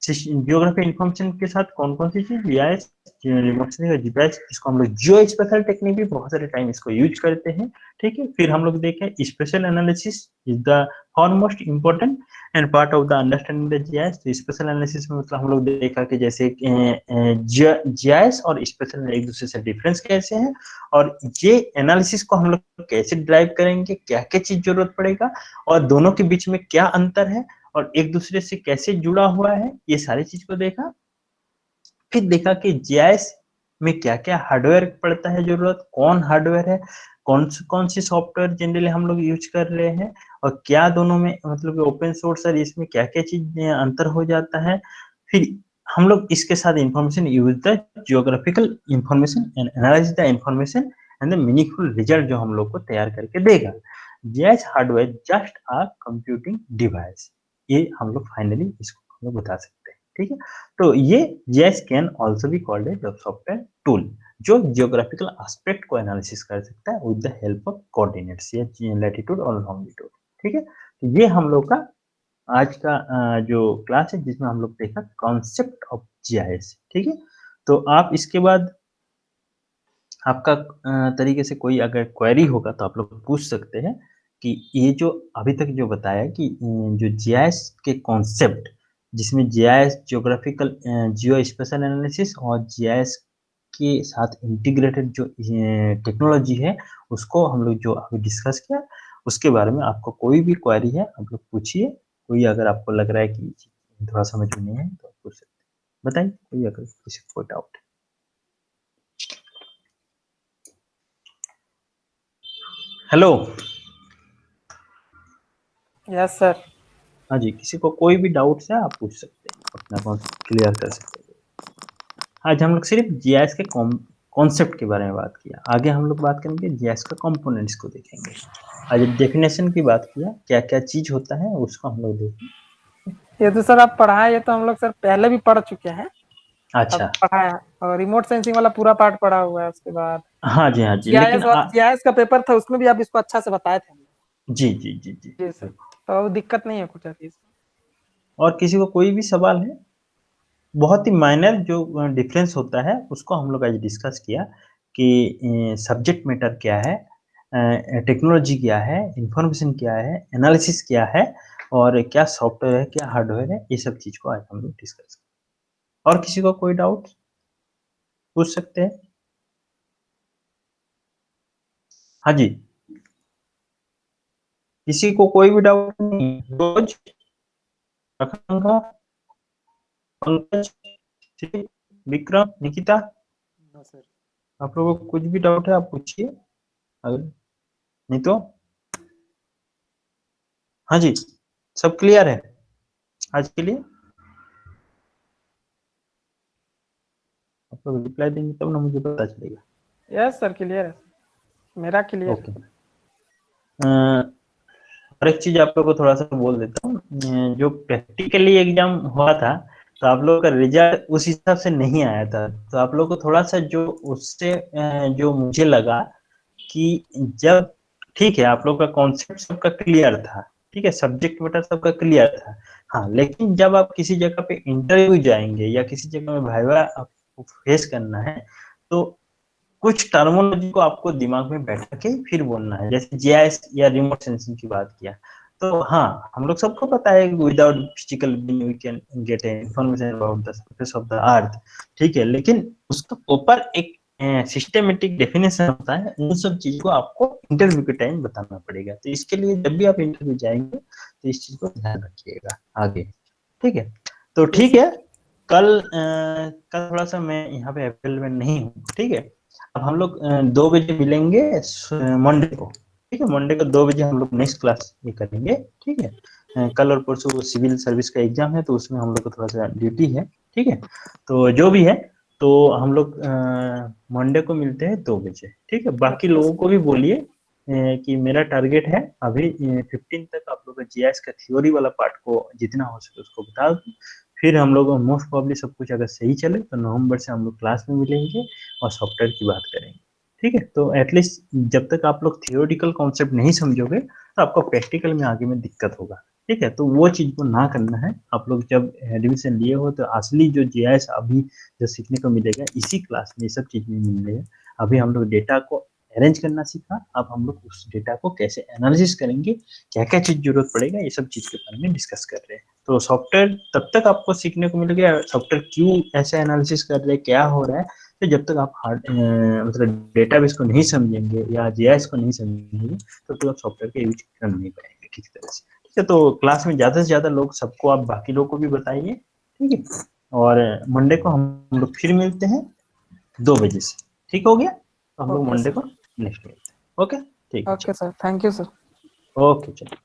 जियोग्राफी इन्फॉर्मेशन के साथ कौन कौन सी चीज, जीआईएस, रिमोट सेंसिंग और जीपीएस, इसको हम लोग जियो स्पेशल टेक्निक भी बहुत सारे टाइम इसको यूज करते हैं, ठीक है। फिर हम लोग देखें special analysis is the foremost important and part of the understanding the GIS. तो स्पेशल एनालिसिस में मतलब हम लोग देखा कि जैसे जीआईएस और स्पेशल एक दूसरे से डिफरेंस कैसे है, और ये एनालिसिस को हम लोग कैसे ड्राइव करेंगे, क्या क्या चीज जरूरत पड़ेगा, और दोनों के बीच में क्या अंतर है और एक दूसरे से कैसे जुड़ा हुआ है, ये सारी चीज को देखा। फिर देखा कि जीआईएस में क्या क्या हार्डवेयर पड़ता है जरूरत, कौन हार्डवेयर है, कौन सी सॉफ्टवेयर जनरली हम लोग यूज कर रहे हैं, और क्या दोनों में मतलब ओपन सोर्स है, इसमें क्या क्या चीज अंतर हो जाता है। फिर हम लोग इसके साथ information use the geographical information and analyse the information and the meaningful result जो हम लोग को तैयार करके देगा। GIS hardware just a computing device, ये हम लोग फाइनली इसको हम लोग बता सकते हैं, ठीक है। तो ये GIS can also be called a web software tool, जो जियोग्राफिकल एस्पेक्ट को एनालिसिस कर सकता है with the help of coordinates या लैटिट्यूड और लॉन्गिट्यूड, ठीक है। तो ये हम लोग का आज का जो क्लास है जिसमें हम लोग देखा कॉन्सेप्ट ऑफ जीआईएस, ठीक है। तो आप इसके बाद आपका तरीके से कोई अगर क्वेरी होगा तो आप लोग पूछ सकते हैं कि ये जो अभी तक जो बताया कि जो जीआईएस के कॉन्सेप्ट, जिसमें जीआईएस जियोग्राफिकल जियो स्पेशल एनालिसिस और जीआईएस के साथ इंटीग्रेटेड जो टेक्नोलॉजी है, उसको हम लोग जो अभी डिस्कस किया, उसके बारे में आपको कोई भी क्वेरी है आप लोग पूछिए। कोई अगर आपको लग रहा है कि थोड़ा समझ में नहीं है तो आप पूछ सकते हैं, बताइए कोई अगर किसी को डाउट। हेलो। Yes sir. हाँ जी, किसी को कोई भी डाउट है आप पूछ सकते हैं, अपना कॉन्सेप्ट क्लियर कर सकते हैं। आज हम लोग सिर्फ जीआईएस के कॉन्सेप्ट के बारे में बात किया, आगे हम लोग बात करेंगे जीआईएस का कंपोनेंट्स को देखेंगे। आज डेफिनेशन की बात किया, क्या क्या चीज होता है उसको हम लोग देखेंगे। ये तो सर आप पढ़ाए, ये तो हम लोग सर पहले भी पढ़ चुके हैं। अब अच्छा। पढ़ाया, और रिमोट सेंसिंग वाला पूरा पार्ट पढ़ा हुआ है। उसके बाद हाँ जी, हाँ जी, लेकिन जीआईएस का पेपर था, उसमें भी आप इसको अच्छा से बताए थे। जी जी जी जी जी सर, तो दिक्कत नहीं है कुछ अभी। और किसी को कोई भी सवाल है, बहुत ही माइनर जो डिफरेंस होता है उसको हम लोग आज डिस्कस किया कि सब्जेक्ट मैटर क्या है, टेक्नोलॉजी क्या है, इंफॉर्मेशन क्या है, एनालिसिस क्या है, और क्या सॉफ्टवेयर है, क्या हार्डवेयर है, ये सब चीज को आज हम लोग डिस्कस किया। और किसी को कोई डाउट पूछ सकते हैं। हाँ जी, किसी को कोई भी डाउट नहीं, रोज, प्रखंगा, पंकज, विक्रम, निकिता, आप लोगों को कुछ भी डाउट है आप पूछिए, अगर नहीं तो हाँ जी, सब क्लियर है आज के लिए। आप लोग रिप्लाई देंगे तब ना मुझे पता चलेगा। यस सर, क्लियर है, मेरा क्लियर। ओके। और एक चीज आप लोगों को थोड़ा सा बोल देता हूँ, जो प्रैक्टिकली एग्जाम हुआ था तो आप लोगों का रिजल्ट उस हिसाब से नहीं आया था, तो आप लोगों को थोड़ा सा जो उससे जो मुझे लगा कि जब, ठीक है आप लोग का कॉन्सेप्ट सबका क्लियर था, ठीक है, सब्जेक्ट मैटर सबका क्लियर था, हाँ, लेकिन जब आप किसी जगह पे इंटरव्यू जाएंगे या किसी जगह में वाइवा आपको फेस करना है, तो कुछ टर्मोलॉजी को आपको दिमाग में बैठा के फिर बोलना है। जैसे जीआईएस या रिमोट सेंसिंग की बात किया, तो हाँ हम लोग सबको पता है without physical being we can get information about the surface of the earth, ठीक है, लेकिन उसका प्रॉपर एक सिस्टमेटिक डेफिनेशन होता है, उन सब चीज को आपको इंटरव्यू के टाइम बताना पड़ेगा। तो इसके लिए जब भी आप इंटरव्यू जाएंगे तो इस चीज को ध्यान रखिएगा आगे, ठीक है। तो ठीक है, कल थोड़ा सा मैं यहाँ पे अवेलेबल नहीं हूँ, ठीक है। अब हम लोग 2 बजे मिलेंगे मंडे को, ठीक है, मंडे को 2 बजे हम लोग नेक्स्ट क्लास ये करेंगे, ठीक है। कल और परसों सिविल सर्विस का एग्जाम है तो उसमें हम लोग को थोड़ा सा ड्यूटी है, ठीक है। तो जो भी है, तो हम लोग मंडे को मिलते हैं 2 बजे, ठीक है। बाकी लोगों को भी बोलिए कि मेरा टारगेट है अभी 15 तक आप लोग का जीआईएस का थ्योरी वाला पार्ट को जितना हो सके उसको बता दो। फिर हम लोग मोस्ट प्रॉब्ली सब कुछ अगर सही चले तो नवंबर से हम लोग क्लास में मिलेंगे और सॉफ्टवेयर की बात करेंगे, ठीक है। तो एटलीस्ट जब तक आप लोग थियोरिटिकल कॉन्सेप्ट नहीं समझोगे तो आपको प्रैक्टिकल में आगे में दिक्कत होगा, ठीक है, तो वो चीज को ना करना है। आप लोग जब एडमिशन लिए हो तो असली जो जीआईएस अभी जो सीखने को मिलेगा इसी क्लास में, ये सब चीज में मिलेगा। अभी हम लोग डेटा को अरेंज करना सीखा, अब हम लोग उस डेटा को कैसे एनालिसिस करेंगे, क्या क्या चीज जरूरत पड़ेगा, ये सब चीज के बारे में डिस्कस कर रहे हैं। तो सॉफ्टवेयर तब तक आपको सीखने को मिलेगा, सॉफ्टवेयर क्यों ऐसे एनालिसिस कर रहे हैं, क्या हो रहा है। तो जब तक आप मतलब डेटाबेस को नहीं समझेंगे या जीआईएस को नहीं समझेंगे तब तक आप सॉफ्टवेयर का यूज कर नहीं पाएंगे ठीक तरह से। ठीक है, तो क्लास में ज्यादा से ज्यादा लोग, सबको आप बाकी लोगों को भी बताइए, ठीक है। और मंडे को हम लोग फिर मिलते हैं 2 बजे से, ठीक हो गया। तो हम लोग ओके मंडे सर। को नेक्स्ट मिलते हैं। ओके, ठीक है, okay sir, thank you sir. चलो। ओके, चलो।